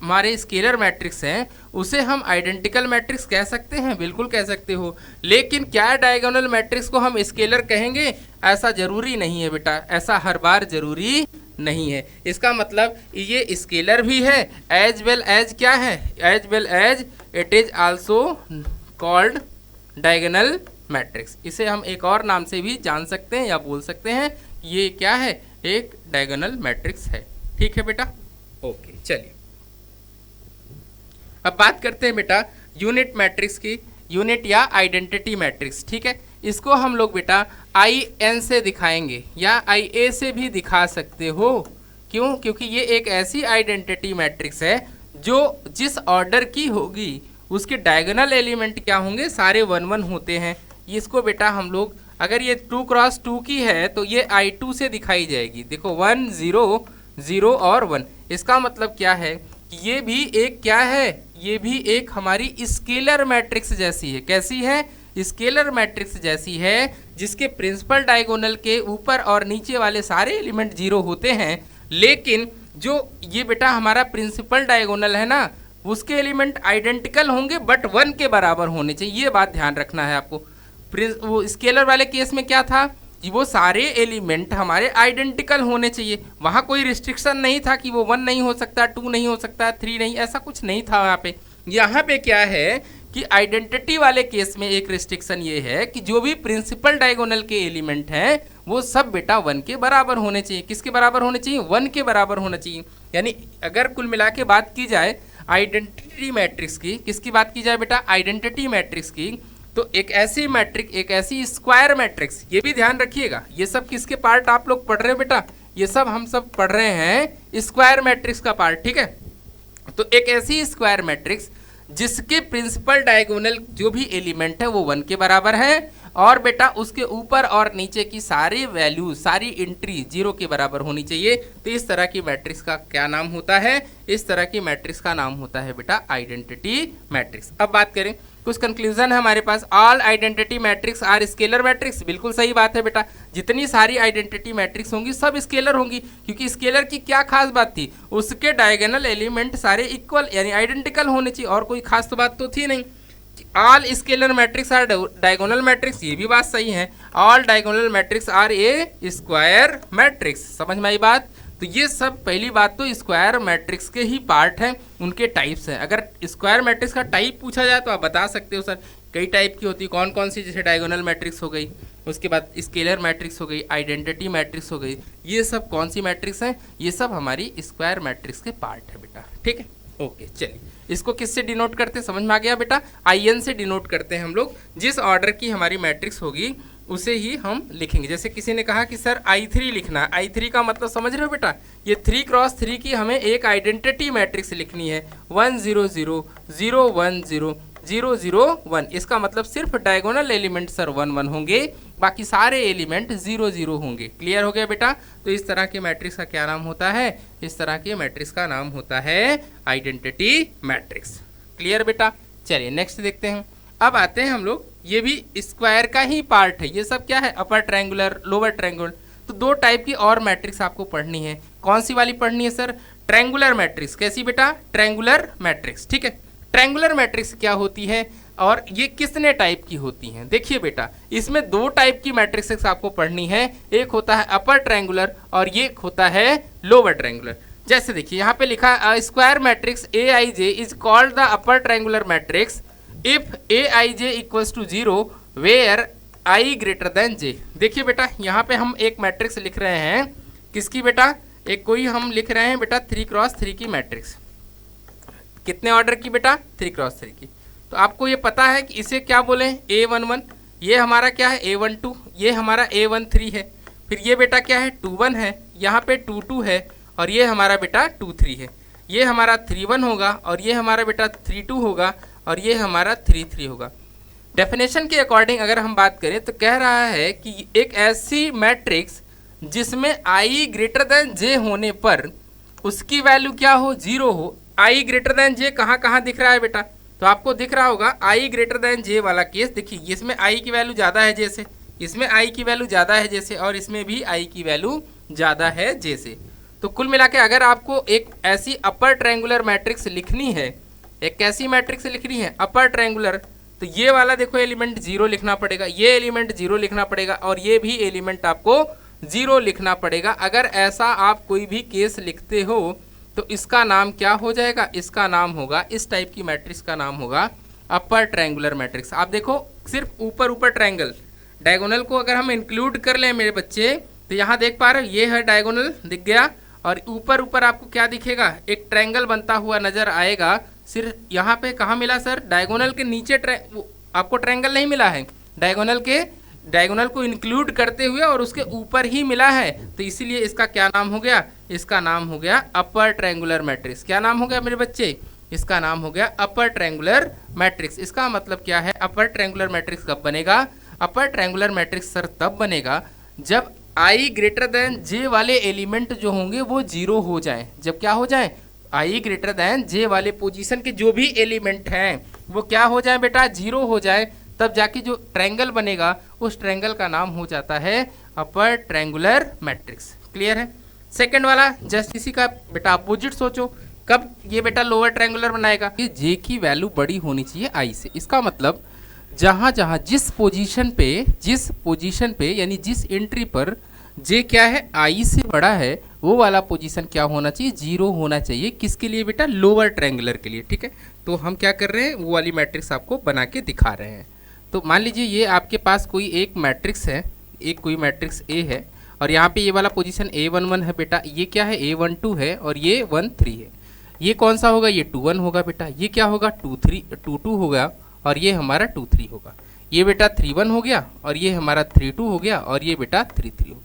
हमारे स्केलर मैट्रिक्स हैं उसे हम आइडेंटिकल मैट्रिक्स कह सकते हैं, बिल्कुल कह सकते हो। लेकिन क्या डायगोनल मैट्रिक्स को हम स्केलर कहेंगे, ऐसा जरूरी नहीं है बेटा, ऐसा हर बार जरूरी नहीं है। इसका मतलब ये स्केलर भी है एज वेल एज क्या है, as well as it is also called diagonal matrix. इसे हम एक और नाम से भी जान सकते हैं या बोल सकते हैं, ये क्या है, एक डायगोनल मैट्रिक्स है। ठीक है बेटा, ओके। चलिए अब बात करते हैं बेटा यूनिट मैट्रिक्स की, यूनिट या आइडेंटिटी मैट्रिक्स। ठीक है, इसको हम लोग बेटा IN से दिखाएंगे या IA से भी दिखा सकते हो। क्यों, क्योंकि ये एक ऐसी आइडेंटिटी मैट्रिक्स है जो जिस ऑर्डर की होगी उसके डायगोनल एलिमेंट क्या होंगे, सारे 1 1 होते हैं। इसको बेटा हम लोग, अगर ये 2 क्रॉस 2 की है तो ये I2 से दिखाई जाएगी। देखो 1 0 0 और 1, इसका मतलब क्या है कि ये भी एक क्या है, ये भी एक हमारी स्केलर मैट्रिक्स जैसी है। कैसी है, स्केलर मैट्रिक्स जैसी है, जिसके प्रिंसिपल डायगोनल के ऊपर और नीचे वाले सारे एलिमेंट जीरो होते हैं। लेकिन जो ये बेटा हमारा प्रिंसिपल डायगोनल है ना, उसके एलिमेंट आइडेंटिकल होंगे बट 1 के बराबर होने चाहिए, ये बात ध्यान रखना है आपको। वो स्केलर वाले केस में क्या था कि वो सारे एलिमेंट हमारे आइडेंटिकल होने चाहिए, वहाँ कोई रिस्ट्रिक्शन नहीं था कि वो 1 नहीं हो सकता, 2 नहीं हो सकता, 3 नहीं, ऐसा कुछ नहीं था वहाँ पे। यहाँ पे क्या है कि आइडेंटिटी वाले केस में एक रिस्ट्रिक्शन ये है कि जो भी प्रिंसिपल डायगोनल के एलिमेंट हैं वो सब बेटा 1 के बराबर होने चाहिए। किसके बराबर होने चाहिए? 1 के बराबर होना चाहिए। यानी अगर कुल मिला के बात की जाए आइडेंटिटी मैट्रिक्स की, किसकी बात की जाए बेटा? आइडेंटिटी मैट्रिक्स की, तो एक ऐसी मैट्रिक्स, एक ऐसी स्क्वायर मैट्रिक्स, ये भी ध्यान रखिएगा, ये सब किसके पार्ट आप लोग पढ़ रहे हो बेटा? ये सब हम सब पढ़ रहे हैं स्क्वायर मैट्रिक्स का पार्ट, ठीक है। तो एक ऐसी स्क्वायर मैट्रिक्स जिसके प्रिंसिपल डायगोनल जो भी एलिमेंट है वो 1 के बराबर है और बेटा उसके ऊपर और नीचे की सारी वैल्यू, सारी एंट्री 0 के बराबर होनी चाहिए। तो इस तरह की मैट्रिक्स का क्या नाम होता है? इस तरह की मैट्रिक्स का नाम होता है बेटा आइडेंटिटी मैट्रिक्स। अब बात करें, कुछ कंक्लूजन है हमारे पास। All identity matrix are scalar matrix, बिल्कुल सही बात है बेटा। जितनी सारी आइडेंटिटी मैट्रिक्स होंगी सब स्केलर होंगी, क्योंकि स्केलर की क्या खास बात थी? उसके डायगोनल एलिमेंट सारे इक्वल यानी आइडेंटिकल होने चाहिए, और कोई खास तो बात तो थी नहीं। All scalar matrix are diagonal matrix, ये भी बात सही है। All diagonal matrix are a square matrix, समझ में आई बात? तो ये सब पहली बात तो स्क्वायर मैट्रिक्स के ही पार्ट हैं, उनके टाइप्स हैं। अगर स्क्वायर मैट्रिक्स का टाइप पूछा जाए तो आप बता सकते हो सर कई टाइप की होती, कौन कौन सी? जैसे डायगोनल मैट्रिक्स हो गई, उसके बाद स्केलर मैट्रिक्स हो गई, आइडेंटिटी मैट्रिक्स हो गई, ये सब कौन सी मैट्रिक्स हैं? ये सब हमारी स्क्वायर मैट्रिक्स के पार्ट है बेटा, ठीक है। ओके, चलिए इसको किससे डिनोट करते हैं? समझ में आ गया बेटा? IN से डिनोट करते हैं हम लोग। जिस ऑर्डर की हमारी मैट्रिक्स होगी उसे ही हम लिखेंगे। जैसे किसी ने कहा कि सर I3 लिखना है, I3 का मतलब समझ रहे हो बेटा? ये 3x3 की हमें एक आइडेंटिटी मैट्रिक्स लिखनी है, 1 0 0 0 1 0 0 0 1। इसका मतलब सिर्फ डायगोनल एलिमेंट सर 1 1 होंगे, बाकी सारे एलिमेंट 0 0 होंगे। क्लियर हो गया बेटा? तो इस तरह के मैट्रिक्स का क्या नाम होता है? इस तरह के मैट्रिक्स का नाम होता है आइडेंटिटी मैट्रिक्स। क्लियर बेटा? चलिए नेक्स्ट देखते हैं। अब आते हैं हम लोग, ये भी स्क्वायर का ही पार्ट है। ये सब क्या है? Upper triangular, lower triangular. तो दो टाइप की और मैट्रिक्स आपको पढ़नी है। कौन सी वाली पढ़नी है सर? Triangular matrix. कैसी बेटा? ट्रायंगुलर मैट्रिक्स, ठीक है। ट्रायंगुलर मैट्रिक्स क्या होती है और ये कितने टाइप की होती हैं? देखिए बेटा, इसमें दो टाइप की मैट्रिक्स आपको पढ़नी है। एक होता है अपर ट्रायंगुलर और ये होता है लोअर ट्रायंगुलर। जैसे देखिए यहाँ पे लिखा है square matrix AIJ is called the upper triangular matrix if AIJ equals to 0 where I greater than J। देखिए बेटा, यहाँ पे हम एक मैट्रिक्स लिख रहे हैं। किसकी बेटा? एक कोई हम लिख रहे हैं बेटा 3x3 की मैट्रिक्स। कितने ऑर्डर की बेटा? 3x3 की। तो आपको ये पता है कि इसे क्या बोले? A11। ये हमारा क्या है? A12। ये हमारा A13 है। फिर ये बेटा क्या है? 21 है। यहाँ पे 22 है और ये हमारा बेटा 23 है। ये हमारा 31 होगा और ये हमारा बेटा 32 होगा और ये हमारा 33 होगा। डेफिनेशन के अकॉर्डिंग अगर हम बात करें तो कह रहा है कि एक ऐसी मैट्रिक्स जिसमें I ग्रेटर देन J होने पर उसकी वैल्यू क्या हो? 0 हो। I ग्रेटर देन J कहाँ कहाँ दिख रहा है बेटा? तो आपको दिख रहा होगा I ग्रेटर देन J वाला केस। देखिए इसमें I की वैल्यू ज़्यादा है J से, इसमें I की वैल्यू ज़्यादा है J से और इसमें भी I की वैल्यू ज़्यादा है J से। तो कुल मिला के अगर आपको एक ऐसी अपर ट्रायंगुलर मैट्रिक्स लिखनी है, एक कैसी मैट्रिक्स लिखनी है? Upper triangular. तो ये वाला देखो एलिमेंट 0 लिखना पड़ेगा, ये एलिमेंट 0 लिखना पड़ेगा और ये भी एलिमेंट आपको 0 लिखना पड़ेगा। अगर ऐसा आप कोई भी केस लिखते हो तो इसका नाम क्या हो जाएगा? इसका नाम होगा, इस टाइप की मैट्रिक्स का नाम होगा अपर ट्रायंगुलर मैट्रिक्स। आप देखो सिर्फ ऊपर ऊपर ट्रायंगल, डायगोनल को अगर हम इंक्लूड कर लें मेरे बच्चे तो यहाँ देख पा रहे हो ये है डायगोनल दिख गया और ऊपर ऊपर आपको क्या दिखेगा? एक ट्रायंगल बनता हुआ नजर आएगा। सिर्फ यहाँ पे कहाँ मिला सर? डायगोनल के नीचे आपको ट्रायंगल नहीं मिला है, डायगोनल को इंक्लूड करते हुए और उसके ऊपर ही मिला है। तो इसीलिए इसका क्या नाम हो गया? इसका नाम हो गया अपर ट्रायंगुलर मैट्रिक्स। क्या नाम हो गया मेरे बच्चे? इसका नाम हो गया अपर ट्रायंगुलर मैट्रिक्स। इसका मतलब क्या है? अपर ट्रायंगुलर मैट्रिक्स कब बनेगा? अपर ट्रायंगुलर मैट्रिक्स सर तब बनेगा जब I ग्रेटर देन J वाले एलिमेंट जो होंगे वो 0 हो जाएं। जब क्या हो जाएं? I ग्रेटर देन J वाले पोजीशन के जो भी एलिमेंट हैं वो क्या हो जाए बेटा? 0 हो जाए। तब जाके जो ट्रायंगल बनेगा उस ट्रायंगल का नाम हो जाता है अपर ट्रायंगुलर मैट्रिक्स। क्लियर है? सेकंड वाला जस्ट इसी का बेटा अपोजिट सोचो। कब ये बेटा लोअर ट्रायंगुलर बनाएगा, ये जे की वैल्यू बड़ी होनी चाहिए आई से। इसका मतलब जहां जहां जिस पोजीशन पे यानी जिस एंट्री पर जे क्या है आई से बड़ा है, वो वाला पोजीशन क्या होना चाहिए, 0 होना चाहिए। किसके लिए बेटा, लोअर ट्रायंगुलर के लिए। ठीक है, तो हम क्या कर रहे हैं, वो वाली मैट्रिक्स आपको बना के दिखा रहे हैं। तो मान लीजिए ये आपके पास कोई एक मैट्रिक्स है, एक कोई मैट्रिक्स ए है, और यहाँ पे ये वाला पोजीशन A11 है बेटा, ये क्या है A12 है, और ये 13 है। ये कौन सा होगा, ये 21 होगा बेटा, ये क्या होगा 22 होगा, और ये हमारा 23 होगा। ये बेटा 31 हो गया, और ये हमारा 32 हो गया, और ये बेटा 33 हो गया।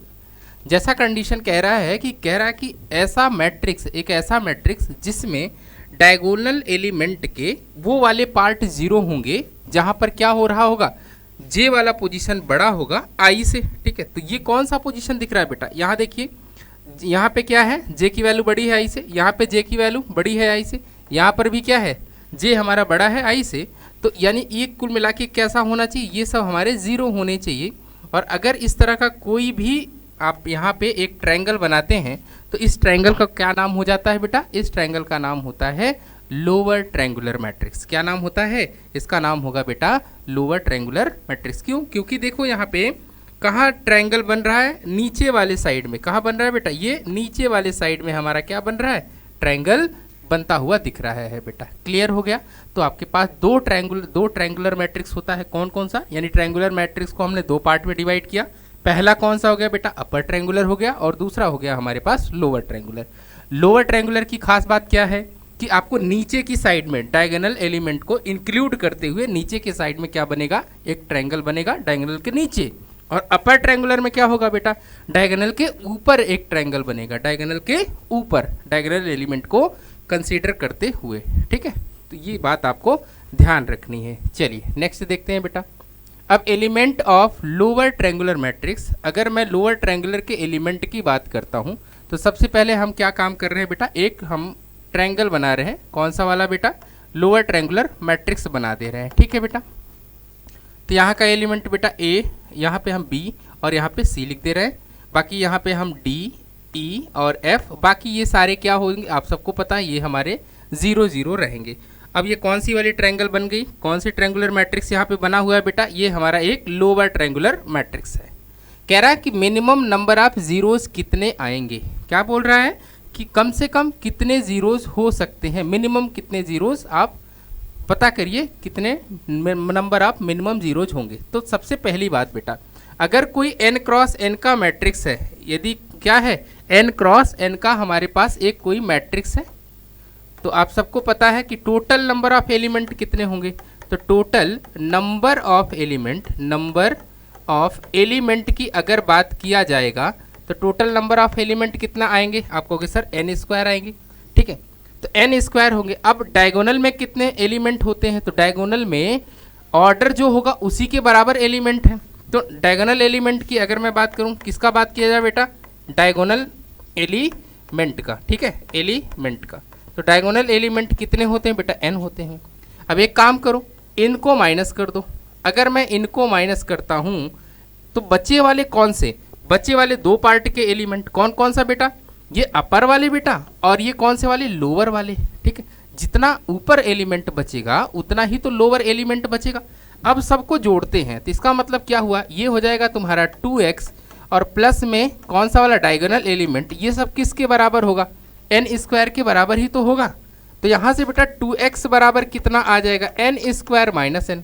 जैसा कंडीशन कह रहा है कि ऐसा मैट्रिक्स, एक ऐसा मैट्रिक्स जिसमें डायगोनल एलिमेंट के वो वाले पार्ट 0 होंगे जहाँ पर क्या हो रहा होगा, जे वाला पोजीशन बड़ा होगा आई से। ठीक है, तो ये कौन सा पोजीशन दिख रहा है बेटा, यहाँ देखिए, यहाँ पे क्या है, जे की वैल्यू बड़ी है आई से, यहाँ पे जे की वैल्यू बड़ी है आई से, यहाँ पर भी क्या है, जे हमारा बड़ा है आई से। तो यानी ये कुल मिला के कैसा होना चाहिए, ये सब हमारे 0 होने चाहिए। और अगर इस तरह का कोई भी आप यहाँ पे एक ट्रायंगल बनाते हैं तो इस ट्रायंगल का क्या नाम हो जाता है बेटा, इस ट्रायंगल का नाम होता है लोअर ट्रायंगुलर मैट्रिक्स। क्या नाम होता है इसका, नाम होगा बेटा लोअर ट्रायंगुलर मैट्रिक्स। क्यों, क्योंकि देखो यहाँ पे कहाँ ट्रायंगल बन रहा है, नीचे वाले साइड में। कहाँ बन रहा है बेटा, ये नीचे वाले साइड में हमारा क्या बन रहा है, ट्रायंगल बनता हुआ दिख रहा है बेटा। क्लियर हो गया। तो आपके पास दो ट्रायंगुलर मैट्रिक्स होता है। कौन कौन सा, यानी ट्रायंगुलर मैट्रिक्स को हमने दो पार्ट में डिवाइड किया। पहला कौन सा हो गया बेटा, अपर ट्रायंगुलर हो गया, और दूसरा हो गया हमारे पास लोअर ट्रायंगुलर। लोअर ट्रायंगुलर की खास बात क्या है कि आपको नीचे की साइड में डायगोनल एलिमेंट को इंक्लूड करते हुए नीचे के साइड में क्या बनेगा, एक ट्रायंगल बनेगा डायगोनल के नीचे। और अपर ट्रायंगुलर में क्या होगा बेटा, डायगोनल के ऊपर एक ट्रायंगल बनेगा, डायगोनल के ऊपर डायगोनल एलिमेंट को कंसीडर करते हुए। ठीक है, तो ये बात आपको ध्यान रखनी है। चलिए नेक्स्ट देखते हैं बेटा। अब element of lower triangular matrix, अगर मैं लोअर ट्रायंगुलर के एलिमेंट की बात करता हूँ तो सबसे पहले हम क्या काम कर रहे हैं बेटा, एक हम ट्रायंगल बना रहे हैं। कौन सा वाला बेटा, लोअर ट्रायंगुलर मैट्रिक्स बना दे रहे हैं। ठीक है बेटा, तो यहाँ का एलिमेंट बेटा ए, यहाँ पे हम बी और यहाँ पे सी लिख दे रहे हैं। बाकी यहाँ पे हम डी, ई और एफ, बाकी ये सारे क्या होंगे आप सबको पता है, ये हमारे 0 0 रहेंगे। अब ये कौन सी वाली ट्रायंगल बन गई, कौन सी ट्रायंगुलर मैट्रिक्स यहाँ पे बना हुआ है बेटा, ये हमारा एक लोअर ट्रायंगुलर मैट्रिक्स है। कह रहा है कि मिनिमम नंबर ऑफ जीरोस कितने आएंगे, क्या बोल रहा है कि कम से कम कितने जीरोस हो सकते हैं, मिनिमम कितने जीरोस आप पता करिए, कितने नंबर ऑफ मिनिमम जीरोज होंगे। तो सबसे पहली बात बेटा, अगर कोई n क्रॉस n का मैट्रिक्स है, यदि क्या है n क्रॉस n का हमारे पास एक कोई मैट्रिक्स है, तो आप सबको पता है कि टोटल नंबर ऑफ एलिमेंट कितने होंगे। तो टोटल नंबर ऑफ एलिमेंट की अगर बात किया जाएगा तो टोटल नंबर ऑफ एलिमेंट कितना आएंगे, आप कहोगे सर n स्क्वायर आएंगे। ठीक है, तो n स्क्वायर होंगे। अब डायगोनल में कितने एलिमेंट होते हैं, तो डायगोनल में ऑर्डर जो होगा उसी के बराबर एलिमेंट है। तो डायगोनल एलिमेंट की अगर मैं बात करूं, किसका बात किया जाए बेटा, डायगोनल एलिमेंट का। ठीक है, एलिमेंट का। तो डायगोनल एलिमेंट कितने होते हैं बेटा, n होते हैं। अब एक काम करो, इनको माइनस कर दो। अगर मैं इनको माइनस करता हूं तो बचे वाले कौन से, बचे वाले दो पार्ट के एलिमेंट कौन कौन सा बेटा, ये अपर वाले बेटा, और ये कौन से वाले, लोअर वाले। ठीक है, जितना ऊपर एलिमेंट बचेगा उतना ही तो लोअर एलिमेंट बचेगा। अब सबको जोड़ते हैं तो इसका मतलब क्या हुआ, ये हो जाएगा तुम्हारा 2x और प्लस में कौन सा वाला डायगोनल एलिमेंट, ये सब किसके बराबर होगा, n स्क्वायर के बराबर ही तो होगा। तो यहाँ से बेटा 2x बराबर कितना आ जाएगा, n स्क्वायर माइनस n।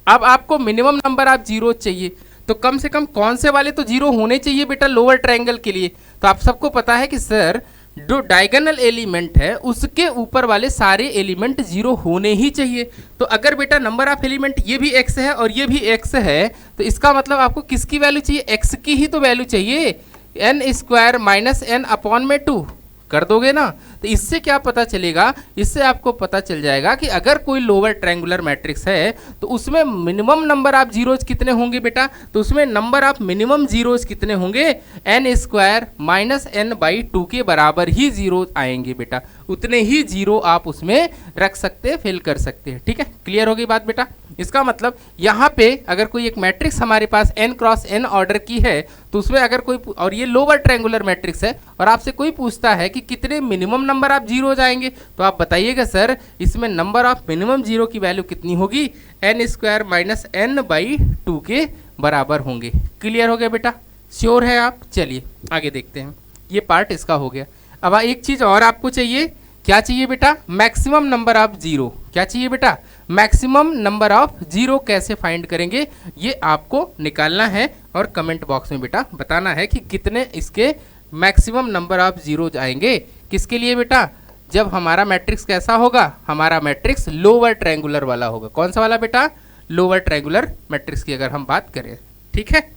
अब आपको मिनिमम नंबर ऑफ जीरो चाहिए, तो कम से कम कौन से वाले तो जीरो होने चाहिए बेटा लोअर ट्रायंगल के लिए। तो आप सबको पता है कि सर जो डायगोनल एलिमेंट है उसके ऊपर वाले सारे एलिमेंट जीरो होने ही चाहिए। तो अगर बेटा नंबर ऑफ एलिमेंट ये भी x है और ये भी x है, तो इसका मतलब आपको किसकी वैल्यू चाहिए, x की ही तो वैल्यू चाहिए, n square minus n upon में 2 कर दोगे ना। तो इससे क्या पता चलेगा, इससे आपको पता चल जाएगा कि अगर कोई लोअर ट्रायंगुलर मैट्रिक्स है तो उसमें मिनिमम नंबर ऑफ जीरोज कितने होंगे बेटा, तो उसमें नंबर ऑफ मिनिमम जीरोज कितने होंगे, n square minus n by 2 के बराबर ही जीरो आएंगे बेटा, उतने ही जीरो आप उसमें रख सकते हैं, फिल कर सकते हैं। ठीक है, क्लियर हो गई बात बेटा। इसका मतलब यहाँ पे अगर कोई एक मैट्रिक्स हमारे पास n क्रॉस n ऑर्डर की है तो उसमें अगर कोई और ये लोअर ट्रायंगुलर मैट्रिक्स है और आपसे कोई पूछता है कि कितने मिनिमम नंबर आप जीरो जाएंगे, तो आप बताइएगा सर इसमें नंबर ऑफ मिनिमम जीरो की वैल्यू कितनी होगी, n square minus N by 2 के बराबर होंगे। क्लियर हो गया बेटा, श्योर है आप? चलिए आगे देखते हैं, ये पार्ट इसका हो गया। अब एक चीज़ और आपको चाहिए, क्या चाहिए बेटा? Maximum number of zero. क्या चाहिए बेटा? Maximum number of zero. कैसे फाइंड करेंगे ये आपको निकालना है और कमेंट बॉक्स में बेटा बताना है कि कितने इसके मैक्सिमम नंबर ऑफ जीरो आएंगे। किसके लिए बेटा? जब हमारा मैट्रिक्स कैसा होगा, हमारा मैट्रिक्स लोअर ट्रायंगुलर वाला होगा। कौन सा वाला बेटा? लोअर ट्रायंगुलर मैट्रिक्स की अगर हम बात करें, ठीक है।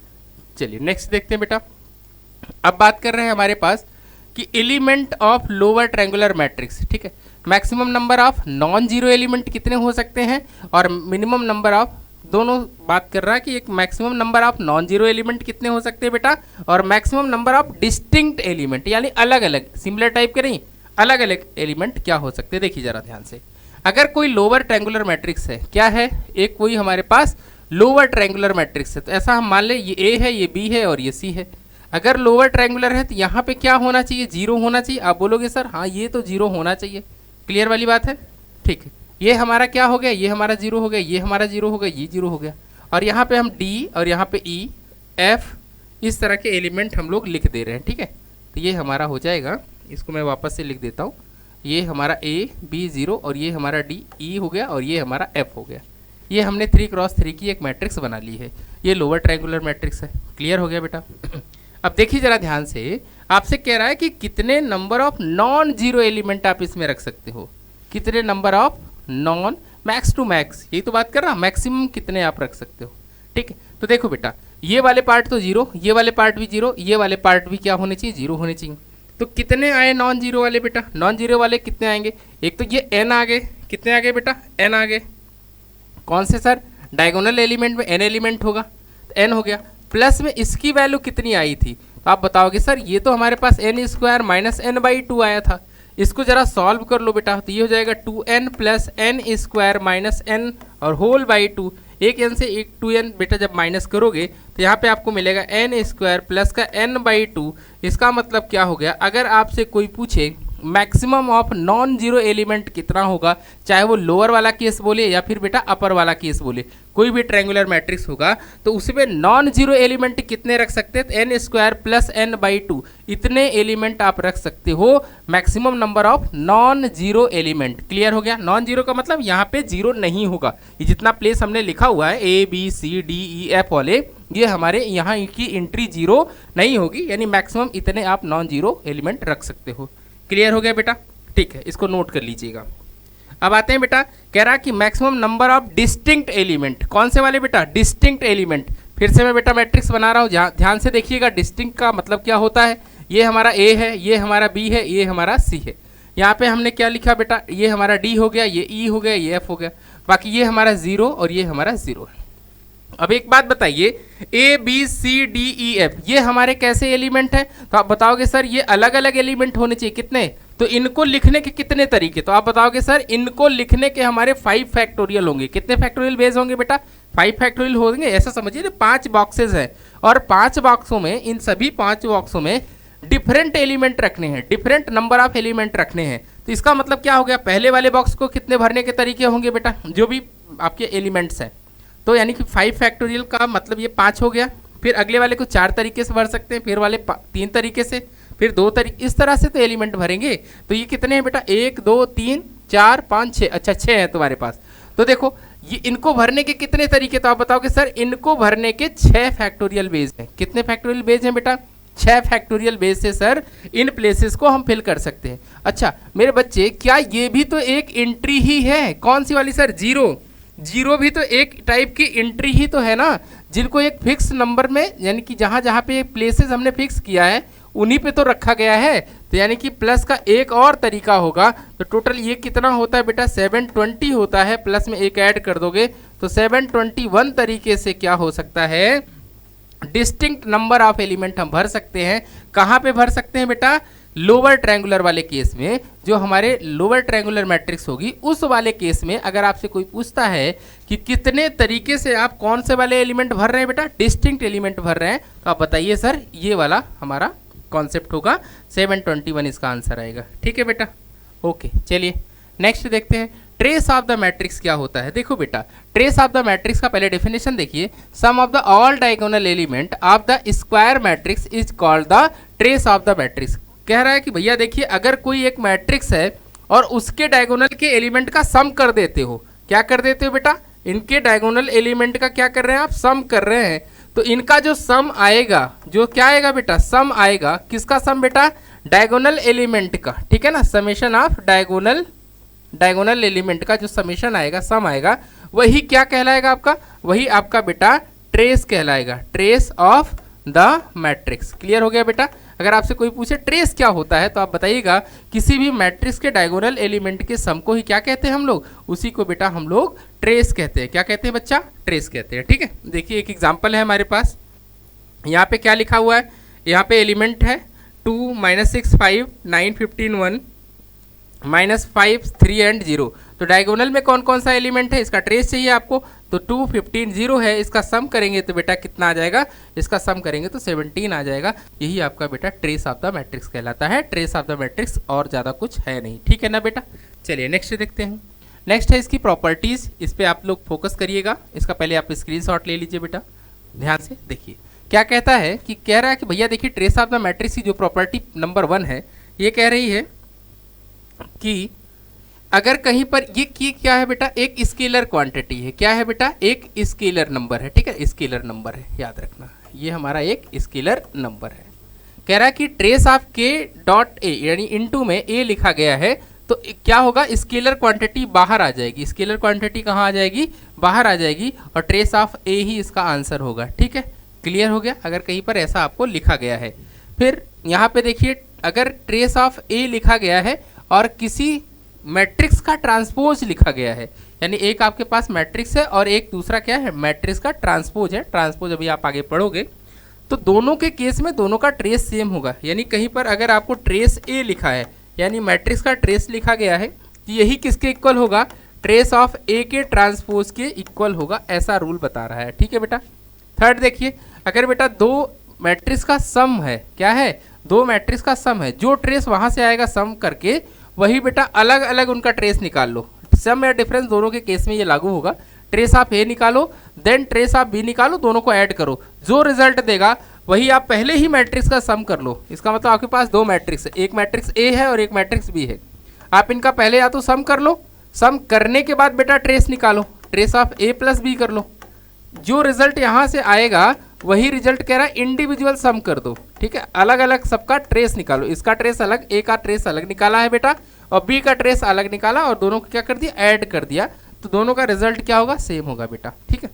चलिए नेक्स्ट देखते हैं बेटा। अब बात कर रहे हैं हमारे पास कि element of lower triangular matrix, ठीक है। Maximum number of non zero element कितने हो सकते हैं और मिनिमम नंबर ऑफ, दोनों बात कर रहा है कि एक maximum number of non zero element कितने हो सकते हैं बेटा, और maximum number of distinct element यानी अलग अलग, सिमिलर टाइप के नहीं, अलग अलग एलिमेंट क्या हो सकते हैं। देखिए जरा ध्यान से, अगर कोई लोअर ट्रायंगुलर मैट्रिक्स है, क्या है, एक कोई हमारे पास लोअर ट्रायंगुलर मैट्रिक्स है, तो ऐसा हम मान ले ये ए है, ये बी है और ये सी है। अगर लोअर ट्रायंगुलर है तो यहाँ पे क्या होना चाहिए? जीरो होना चाहिए। आप बोलोगे सर हाँ ये तो जीरो होना चाहिए, क्लियर वाली बात है, ठीक है। ये हमारा क्या हो गया? ये हमारा जीरो हो गया, ये हमारा जीरो हो गया, ये जीरो हो गया, और यहाँ पे हम डी और यहाँ पे ई एफ इस तरह के एलिमेंट हम लोग लिख दे रहे हैं, ठीक है। तो ये हमारा हो जाएगा, इसको मैं वापस से लिख देता हूँ, ये हमारा ए बी जीरो और ये हमारा डी ई हो गया और ये हमारा एफ हो गया। ये हमने 3x3 की एक मैट्रिक्स बना ली है, ये लोअर ट्रायंगुलर मैट्रिक्स है। क्लियर हो गया बेटा? अब देखिए जरा ध्यान से, आपसे कह रहा है कि कितने number of non zero element आप इसमें रख सकते हो, कितने number of non, max to max, यही तो बात कर रहा, मैक्सिमम कितने आप रख सकते हो, ठीक है। तो देखो बेटा, ये वाले पार्ट तो जीरो, ये वाले पार्ट भी जीरो, ये वाले पार्ट भी क्या होने चाहिए? जीरो होने चाहिए। तो कितने आए नॉन जीरो वाले बेटा? नॉन जीरो वाले कितने आएंगे? एक तो ये एन आ गए, कितने आ गए बेटा? एन आ गए। कौन से सर? डायगोनल एलिमेंट में एन एलिमेंट होगा, तो एन हो गया। प्लस में इसकी वैल्यू कितनी आई थी? तो आप बताओगे सर ये तो हमारे पास N square minus N by 2 आया था, इसको जरा सॉल्व कर लो बेटा, तो ये हो जाएगा 2n plus n square minus n और होल बाई 2। एक एन से एक 2n बेटा जब माइनस करोगे तो यहाँ पे आपको मिलेगा एन स्क्वायर प्लस का एन बाई 2। इसका मतलब क्या हो गया? अगर आपसे कोई पूछे maximum of non zero element कितना होगा, चाहे वो लोअर वाला केस बोले या फिर बेटा अपर वाला केस बोले, कोई भी ट्रायंगुलर मैट्रिक्स होगा तो उसमें नॉन जीरो एलिमेंट कितने रख सकते हैं? N square plus n by 2, इतने एलिमेंट आप रख सकते हो, maximum number of non zero element. Clear हो गया? नॉन जीरो का मतलब यहाँ पे जीरो नहीं होगा, ये जितना प्लेस हमने लिखा हुआ है A B C D E F वाले, ये हमारे यहाँ की एंट्री जीरो नहीं होगी, यानी मैक्सिमम इतने आप नॉन जीरो एलिमेंट रख सकते हो। क्लियर हो गया बेटा? ठीक है, इसको नोट कर लीजिएगा। अब आते हैं बेटा, कह रहा कि maximum number of distinct element, कौन से वाले बेटा? Distinct element. फिर से मैं बेटा मैट्रिक्स बना रहा हूँ, ध्यान से देखिएगा डिस्टिंक्ट का मतलब क्या होता है। ये हमारा ए है, ये हमारा बी है, ये हमारा सी है। यहाँ पे हमने क्या लिखा बेटा? ये हमारा डी हो गया, ये ई हो गया, ये एफ हो गया, बाकी ये हमारा जीरो और ये हमारा जीरो है। अब एक बात बताइए, A B C D E F ये हमारे कैसे एलिमेंट हैं? तो आप बताओगे सर ये अलग अलग एलिमेंट होने चाहिए, कितने? तो इनको लिखने के कितने तरीके? तो आप बताओगे सर इनको लिखने के हमारे 5 फैक्टोरियल होंगे। कितने फैक्टोरियल बेस होंगे बेटा? 5 फैक्टोरियल होंगे। ऐसा समझिए ना 5 बॉक्सेस हैं और 5 बॉक्सों में, इन सभी 5 बॉक्सों में डिफरेंट एलिमेंट रखने हैं, डिफरेंट नंबर ऑफ एलिमेंट रखने हैं। तो इसका मतलब क्या हो गया? पहले वाले बॉक्स को कितने भरने के तरीके होंगे बेटा? जो भी आपके एलिमेंट्स हैं, तो यानी कि 5 फैक्टोरियल का मतलब ये 5 हो गया। फिर अगले वाले को 4 तरीके से भर सकते हैं, फिर वाले 3 तरीके से, फिर 2 तरीके, इस तरह से तो एलिमेंट भरेंगे। तो ये कितने हैं बेटा? 1 2 3 4 5 6, अच्छा 6 है तुम्हारे पास। तो देखो ये इनको भरने के कितने तरीके? तो आप बताओगे सर इनको भरने के 6 फैक्टोरियल बेस हैं। कितने फैक्टोरियल बेस हैं बेटा? 6 फैक्टोरियल बेस से सर इन प्लेसेस को हम फिल कर सकते हैं। अच्छा मेरे बच्चे, क्या ये भी तो एक एंट्री ही है? कौन सी वाली सर? जीरो। जीरो भी तो एक टाइप की एंट्री ही तो है ना, जिनको एक फिक्स नंबर में, यानी कि जहाँ जहाँ पे प्लेसेस हमने फिक्स किया है उन्हीं पे तो रखा गया है। तो यानी कि प्लस का एक और तरीका होगा, तो टोटल ये कितना होता है बेटा? 720 होता है, प्लस में एक ऐड कर दोगे तो 721 तरीके से क्या हो सकता है? डिस्टिंक्ट नंबर ऑफ एलिमेंट हम भर सकते हैं। कहाँ पे भर सकते हैं बेटा? लोअर ट्रायंगुलर वाले केस में, जो हमारे लोअर ट्रायंगुलर मैट्रिक्स होगी उस वाले केस में अगर आपसे कोई पूछता है कि कितने तरीके से आप कौन से वाले एलिमेंट भर रहे हैं बेटा, डिस्टिंक्ट एलिमेंट भर रहे हैं, तो आप बताइए सर ये वाला हमारा कॉन्सेप्ट होगा, 721 इसका आंसर आएगा। ठीक है बेटा, ओके। चलिए नेक्स्ट देखते हैं, ट्रेस ऑफ द मैट्रिक्स क्या होता है। देखो बेटा, ट्रेस ऑफ द मैट्रिक्स का पहले डेफिनेशन देखिए, sum of the all diagonal element of the square matrix is called the trace of the matrix. कह रहा है कि भैया देखिए, अगर कोई एक मैट्रिक्स है और उसके डायगोनल के एलिमेंट का सम कर देते हो, क्या कर देते हो बेटा, इनके डायगोनल एलिमेंट का क्या कर रहे हैं आप, सम कर रहे हैं, तो इनका जो सम आएगा, जो क्या आएगा बेटा, सम आएगा, किसका सम बेटा, डायगोनल एलिमेंट का, ठीक है ना, समेशन ऑफ डायगोनल एलिमेंट का जो समेशन आएगा, सम आएगा, वही क्या कहलाएगा आपका, वही आपका बेटा ट्रेस कहलाएगा, trace of the matrix. Clear हो गया बेटा। अगर आपसे कोई पूछे ट्रेस क्या होता है तो आप बताइएगा, किसी भी मैट्रिक्स के डायगोनल एलिमेंट के सम को ही क्या कहते हैं हम लोग, उसी को बेटा हम लोग ट्रेस कहते हैं। क्या कहते हैं बच्चा, ट्रेस कहते हैं। ठीक है, देखिए एक एग्जांपल है हमारे पास, यहाँ पे क्या लिखा हुआ है, यहाँ पे एलिमेंट है 2 -6 5 9 15 1 -5 3 एंड 0। तो डायगोनल में कौन कौन सा एलिमेंट है, इसका ट्रेस चाहिए आपको, तो 2 15 0 है, इसका सम करेंगे तो बेटा कितना आ जाएगा, इसका सम करेंगे तो 17 आ जाएगा। यही आपका बेटा ट्रेस ऑफ द मैट्रिक्स कहलाता है, ट्रेस ऑफ द मैट्रिक्स, और ज़्यादा कुछ है नहीं। ठीक है ना बेटा। चलिए नेक्स्ट देखते हैं। नेक्स्ट है इसकी प्रॉपर्टीज़, इस पर आप लोग फोकस करिएगा, इसका पहले आप स्क्रीनशॉट ले लीजिए बेटा, ध्यान से देखिए क्या कहता है, कि कह रहा है कि भैया देखिए ट्रेस ऑफ द मैट्रिक्स की जो प्रॉपर्टी नंबर 1 है, ये कह रही है कि अगर कहीं पर ये की क्या है बेटा, एक स्केलर क्वांटिटी है, क्या है बेटा, एक स्केलर नंबर है। ठीक है, स्केलर नंबर है, याद रखना, ये हमारा एक स्केलर नंबर है। कह रहा है कि ट्रेस ऑफ के डॉट ए, यानी इनटू में ए लिखा गया है, तो क्या होगा, स्केलर क्वांटिटी बाहर आ जाएगी, स्केलर क्वांटिटी कहाँ आ जाएगी, बाहर आ जाएगी, और ट्रेस ऑफ ए ही इसका आंसर होगा। ठीक है, क्लियर हो गया, अगर कहीं पर ऐसा आपको लिखा गया है। फिर यहाँ पे देखिए, अगर ट्रेस ऑफ ए लिखा गया है और किसी मैट्रिक्स का ट्रांसपोज लिखा गया है, यानी एक आपके पास मैट्रिक्स है और एक दूसरा क्या है, मैट्रिक्स का ट्रांसपोज है, ट्रांसपोज अभी आप आगे पढ़ोगे, तो दोनों के केस में दोनों का ट्रेस सेम होगा। यानी कहीं पर अगर आपको ट्रेस ए लिखा है, यानी मैट्रिक्स का ट्रेस लिखा गया है, तो यही किसके इक्वल होगा, ट्रेस ऑफ ए के ट्रांसपोज के इक्वल होगा, ऐसा रूल बता रहा है। ठीक है बेटा। थर्ड देखिए, अगर बेटा दो मैट्रिक्स का सम है, क्या है, दो मैट्रिक्स का सम है, जो ट्रेस वहां से आएगा सम करके, वही बेटा अलग अलग उनका ट्रेस निकाल लो। सम या डिफरेंस दोनों के केस में ये लागू होगा। ट्रेस ऑफ ए निकालो, देन ट्रेस ऑफ बी निकालो, दोनों को ऐड करो, जो रिजल्ट देगा वही आप पहले ही मैट्रिक्स का सम कर लो। इसका मतलब आपके पास दो मैट्रिक्स है, एक मैट्रिक्स ए है और एक मैट्रिक्स बी है, आप इनका पहले या तो सम कर लो, सम करने के बाद बेटा ट्रेस निकालो, trace of A plus B कर लो, जो रिजल्ट यहाँ से आएगा वही रिजल्ट कह रहा है इंडिविजुअल सम कर दो। ठीक है, अलग अलग सबका ट्रेस निकालो, इसका ट्रेस अलग, ए का ट्रेस अलग निकाला है बेटा, और बी का ट्रेस अलग निकाला, और दोनों को क्या कर दिया, ऐड कर दिया, तो दोनों का रिजल्ट क्या होगा, सेम होगा बेटा। ठीक है।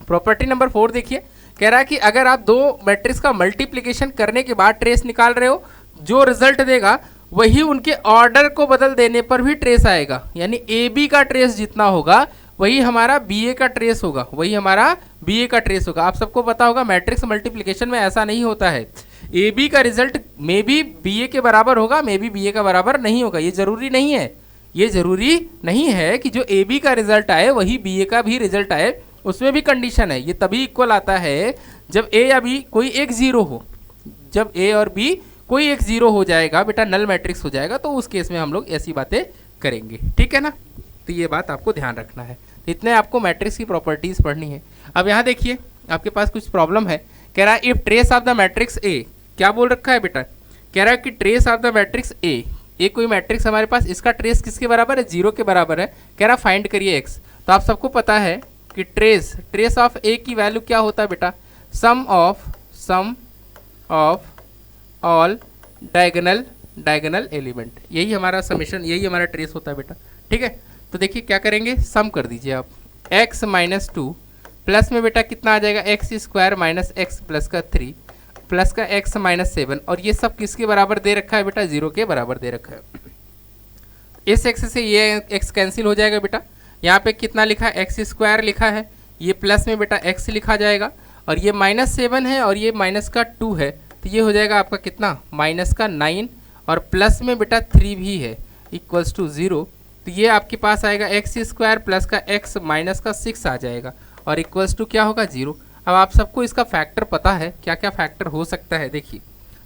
प्रॉपर्टी नंबर 4 देखिए, कह रहा है कि अगर आप दो मैट्रिक्स का मल्टीप्लिकेशन करने के बाद ट्रेस निकाल रहे हो, जो रिजल्ट देगा वही उनके ऑर्डर को बदल देने पर भी ट्रेस आएगा, यानी ए बी का ट्रेस जितना होगा वही हमारा बी ए का ट्रेस होगा, वही हमारा बी ए का ट्रेस होगा। आप सबको पता होगा मैट्रिक्स मल्टीप्लिकेशन में ऐसा नहीं होता है, ए बी का रिजल्ट मे बी बी ए के बराबर होगा, मे बी बी ए का बराबर नहीं होगा, ये जरूरी नहीं है, ये जरूरी नहीं है कि जो ए बी का रिजल्ट आए वही बी ए का भी रिजल्ट आए, उसमें भी कंडीशन है। ये तभी इक्वल आता है जब ए या बी कोई एक जीरो हो, जब ए और बी कोई एक जीरो हो जाएगा बेटा, नल मैट्रिक्स हो जाएगा, तो उस केस में हम लोग ऐसी बातें करेंगे। ठीक है ना, तो ये बात आपको ध्यान रखना है। इतने आपको मैट्रिक्स की प्रॉपर्टीज पढ़नी है। अब यहाँ देखिए आपके पास कुछ प्रॉब्लम है, कह रहा है if trace of the matrix A, क्या बोल रखा है बेटा, कह रहा है कि trace of the matrix A, एक कोई मैट्रिक्स हमारे पास, इसका ट्रेस किसके बराबर है, 0 के बराबर है, कह रहा फाइंड करिए एक्स। तो आप सबको पता है कि ट्रेस ऑफ ए की वैल्यू क्या होता है बेटा, सम ऑफ ऑल डायगोनल एलिमेंट, यही हमारा समेशन, यही हमारा ट्रेस होता है बेटा। ठीक है, तो देखिए क्या करेंगे, सम कर दीजिए आप, x - 2 प्लस में बेटा कितना आ जाएगा, x² माइनस एक्स प्लस का 3 प्लस का x - 7, और ये सब किसके बराबर दे रखा है बेटा, 0 के बराबर दे रखा है। इस x से ये x कैंसिल हो जाएगा बेटा, यहाँ पे कितना लिखा है, x² लिखा है, ये प्लस में बेटा x लिखा जाएगा, और ये -7 है और ये -2 है, तो ये हो जाएगा आपका कितना, -9, और प्लस में बेटा 3 भी है इक्वल्स टू 0, तो ये आपके पास आएगा एक्स स्क्वायर प्लस का एक्स माइनस का 6 आ जाएगा और इक्वल्स टू क्या होगा 0। अब आप सबको इसका फैक्टर पता है, क्या क्या फैक्टर हो सकता है देखिए,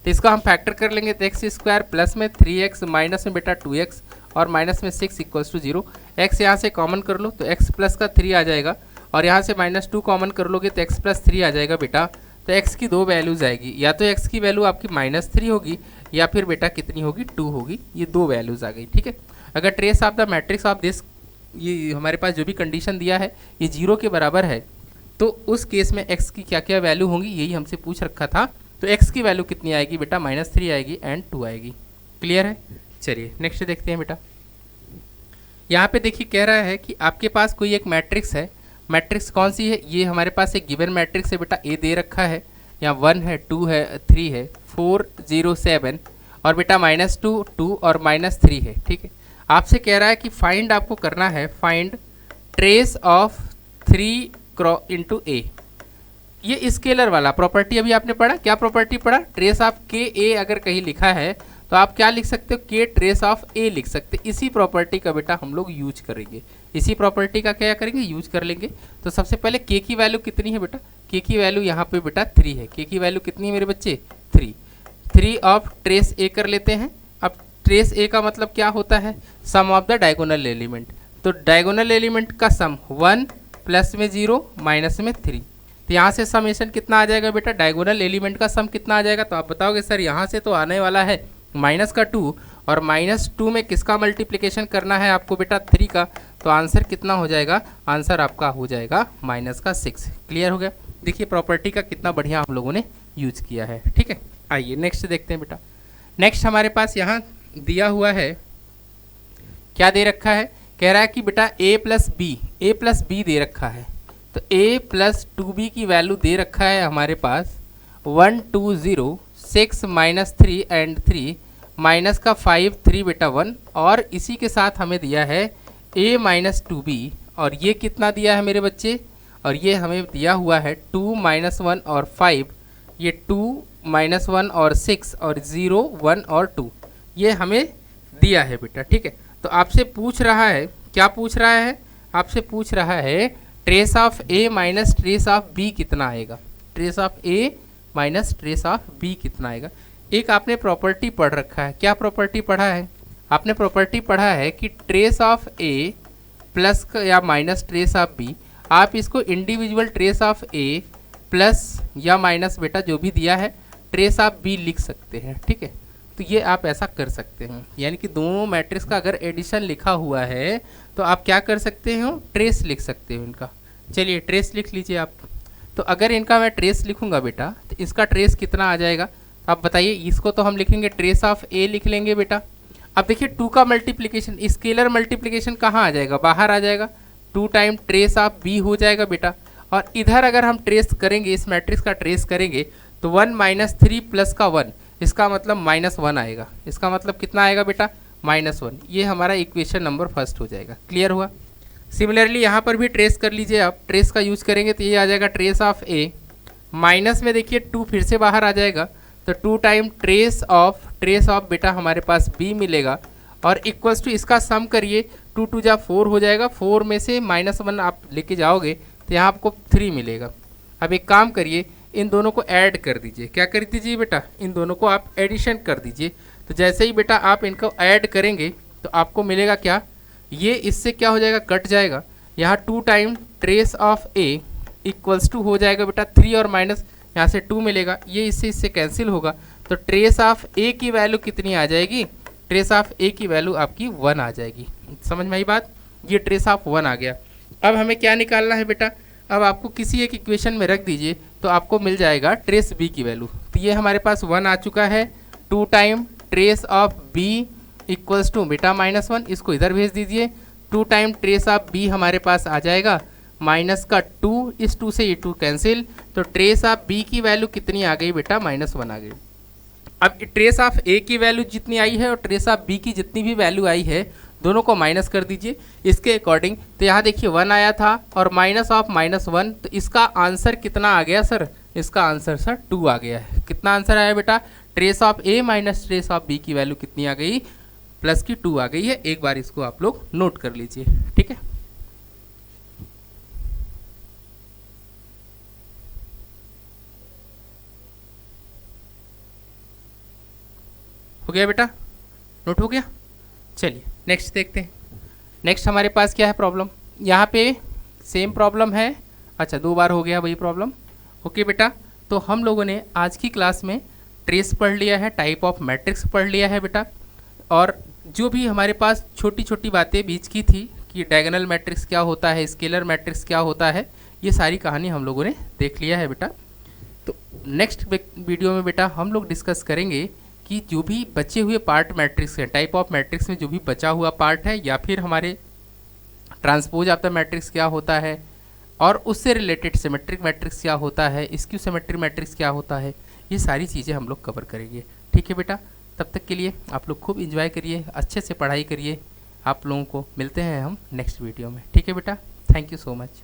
तो इसका हम फैक्टर कर लेंगे। तो एक्स स्क्वायर प्लस में 3x माइनस में बेटा 2x और माइनस में 6 इक्वल्स टू 0। एक्स यहाँ से कॉमन कर लो तो x प्लस का 3 आ जाएगा और यहाँ से -2 कॉमन कर लोगे तो x प्लस 3 आ जाएगा बेटा। तो x की दो वैल्यूज आएगी, या तो x की वैल्यू आपकी -3 होगी या फिर बेटा कितनी होगी 2 होगी, ये दो वैल्यूज आ गई। ठीक है, अगर trace of the matrix of this, ये हमारे पास जो भी कंडीशन दिया है ये 0 के बराबर है, तो उस केस में x की क्या क्या वैल्यू होंगी यही हमसे पूछ रखा था। तो x की वैल्यू कितनी आएगी बेटा -3 आएगी एंड 2 आएगी। क्लियर है, चलिए नेक्स्ट देखते हैं बेटा। यहाँ पे देखिए कह रहा है कि आपके पास कोई एक मैट्रिक्स है, मैट्रिक्स कौन सी है, ये हमारे पास एक गिवन मैट्रिक्स है बेटा, ए दे रखा है, यहाँ 1 है 2 है 3 है 4 0 7 और बेटा -2 2 और -3 है। ठीक है, आपसे कह रहा है कि फाइंड आपको करना है, फाइंड ट्रेस ऑफ 3 इंटू ए। ये स्केलर वाला प्रॉपर्टी अभी आपने पढ़ा, क्या प्रॉपर्टी पढ़ा, ट्रेस ऑफ के ए अगर कहीं लिखा है तो आप क्या लिख सकते हो, के ट्रेस ऑफ ए लिख सकते। इसी प्रॉपर्टी का बेटा हम लोग यूज करेंगे, इसी प्रॉपर्टी का क्या करेंगे, यूज कर लेंगे। तो सबसे पहले के की वैल्यू कितनी है बेटा, के की वैल्यू यहाँ पे बेटा 3 है, के की वैल्यू कितनी है मेरे बच्चे 3 ऑफ ट्रेस ए कर लेते हैं। अब ट्रेस ए का मतलब क्या होता है, सम ऑफ द डायगोनल एलिमेंट, तो डायगोनल एलिमेंट का सम 1 प्लस में 0 माइनस में 3, तो यहाँ से समेशन कितना आ जाएगा बेटा, डायगोनल एलिमेंट का सम कितना आ जाएगा। तो आप बताओगे सर यहाँ से तो आने वाला है माइनस का 2 और -2 में किसका मल्टीप्लिकेशन करना है आपको बेटा 3 का, तो आंसर कितना हो जाएगा, आंसर आपका हो जाएगा -6। क्लियर हो गया, देखिए प्रॉपर्टी का कितना बढ़िया हम लोगों ने यूज किया है। ठीक है, आइए नेक्स्ट देखते हैं बेटा। नेक्स्ट हमारे पास यहाँ दिया हुआ है, क्या दे रखा है, कह रहा है कि बेटा a प्लस बी दे रखा है, तो a प्लस 2b की वैल्यू दे रखा है हमारे पास 1 2 0 6 -3 एंड 3 माइनस का 5 3 बेटा 1, और इसी के साथ हमें दिया है a माइनस 2b, और ये कितना दिया है मेरे बच्चे, और ये हमें दिया हुआ है 2 -1 और 5, ये 2 -1 और 6 और 0 1 और 2, ये हमें दिया है बेटा। ठीक है, तो आपसे पूछ रहा है, क्या पूछ रहा है, आपसे पूछ रहा है trace of A minus trace of B कितना आएगा, trace of A minus trace of B कितना आएगा। एक आपने प्रॉपर्टी पढ़ रखा है, क्या प्रॉपर्टी पढ़ा है, आपने प्रॉपर्टी पढ़ा है कि ट्रेस ऑफ ए प्लस या माइनस ट्रेस ऑफ बी, आप इसको individual trace of A plus या माइनस बेटा जो भी दिया है ट्रेस ऑफ बी लिख सकते हैं। ठीक है, तो ये आप ऐसा कर सकते हैं, यानी कि दोनों मैट्रिक्स का अगर एडिशन लिखा हुआ है तो आप क्या कर सकते हो, ट्रेस लिख सकते हो इनका। चलिए ट्रेस लिख लीजिए आप। तो अगर इनका मैं ट्रेस लिखूंगा बेटा तो इसका ट्रेस कितना आ जाएगा, आप बताइए। इसको तो हम लिखेंगे ट्रेस ऑफ ए लिख लेंगे बेटा। अब देखिए 2 का मल्टीप्लिकेशन, स्केलर मल्टीप्लिकेशन कहाँ आ जाएगा, बाहर आ जाएगा, 2 टाइम ट्रेस ऑफ बी हो जाएगा बेटा। और इधर अगर हम ट्रेस करेंगे, इस मैट्रिक्स का ट्रेस करेंगे तो 1 -3 प्लस का 1, इसका मतलब -1 आएगा, इसका मतलब कितना आएगा बेटा -1। ये हमारा इक्वेशन नंबर फर्स्ट हो जाएगा। क्लियर हुआ। सिमिलरली यहाँ पर भी ट्रेस कर लीजिए आप, ट्रेस का यूज करेंगे तो ये आ जाएगा ट्रेस ऑफ ए, माइनस में देखिए 2 फिर से बाहर आ जाएगा, तो 2 टाइम ट्रेस ऑफ बेटा हमारे पास बी मिलेगा, और इक्वल्स टू इसका सम करिए, 2 2 जा 4 हो जाएगा, 4 में से -1 आप लेके जाओगे तो यहाँ आपको 3 मिलेगा। अब एक काम करिए, इन दोनों को ऐड कर दीजिए, क्या कर दीजिए बेटा, इन दोनों को आप एडिशन कर दीजिए। तो जैसे ही बेटा आप इनको ऐड करेंगे तो आपको मिलेगा क्या, ये इससे क्या हो जाएगा, कट जाएगा, यहाँ 2 time trace of A equals to हो जाएगा बेटा 3 और माइनस यहाँ से 2 मिलेगा, ये इससे कैंसिल होगा, तो ट्रेस ऑफ ए की वैल्यू कितनी आ जाएगी, ट्रेस ऑफ ए की वैल्यू आपकी 1 आ जाएगी। समझ में आई बात, ये ट्रेस ऑफ 1 आ गया। अब हमें क्या निकालना है बेटा, अब आपको किसी एक इक्वेशन में रख दीजिए तो आपको मिल जाएगा ट्रेस बी की वैल्यू। तो ये हमारे पास 1 आ चुका है, 2 time trace of B equals to बेटा -1, इसको इधर भेज दीजिए, 2 टाइम ट्रेस ऑफ बी हमारे पास आ जाएगा माइनस का 2, इस 2 से ये 2 कैंसिल, तो ट्रेस ऑफ बी की वैल्यू कितनी आ गई बेटा -1 आ गई। अब ट्रेस ऑफ ए की वैल्यू जितनी आई है और ट्रेस ऑफ बी की जितनी भी वैल्यू आई है दोनों को माइनस कर दीजिए इसके अकॉर्डिंग। तो यहाँ देखिए 1 आया था और माइनस ऑफ -1, तो इसका आंसर कितना आ गया सर, इसका आंसर सर 2 आ गया है। कितना आंसर आया बेटा, trace of A minus trace of B की वैल्यू कितनी आ गई, प्लस की 2 आ गई है। एक बार इसको आप लोग नोट कर लीजिए, ठीक है। हो गया बेटा, नोट हो गया। चलिए नेक्स्ट देखते हैं। नेक्स्ट हमारे पास क्या है प्रॉब्लम, यहाँ पे सेम प्रॉब्लम है। अच्छा 2 बार हो गया वही प्रॉब्लम। ओके बेटा, तो हम लोगों ने आज की क्लास में ट्रेस पढ़ लिया है, टाइप ऑफ मैट्रिक्स पढ़ लिया है बेटा, और जो भी हमारे पास छोटी छोटी बातें बीच की थी कि डायगोनल मैट्रिक्स क्या होता है, स्केलर मैट्रिक्स क्या होता है, ये सारी कहानी हम लोगों ने देख लिया है बेटा। तो नेक्स्ट वीडियो में बेटा हम लोग डिस्कस करेंगे कि जो भी बचे हुए पार्ट मैट्रिक्स हैं, टाइप ऑफ मैट्रिक्स में जो भी बचा हुआ पार्ट है, या फिर हमारे ट्रांसपोज ऑफ द मैट्रिक्स क्या होता है, और उससे रिलेटेड सिमेट्रिक मैट्रिक्स क्या होता है, स्क्यू सिमेट्रिक मैट्रिक्स क्या होता है, ये सारी चीज़ें हम लोग कवर करेंगे, ठीक है बेटा। तब तक के लिए आप लोग खूब इंजॉय करिए, अच्छे से पढ़ाई करिए। आप लोगों को मिलते हैं हम नेक्स्ट वीडियो में, ठीक है बेटा। Thank you so much.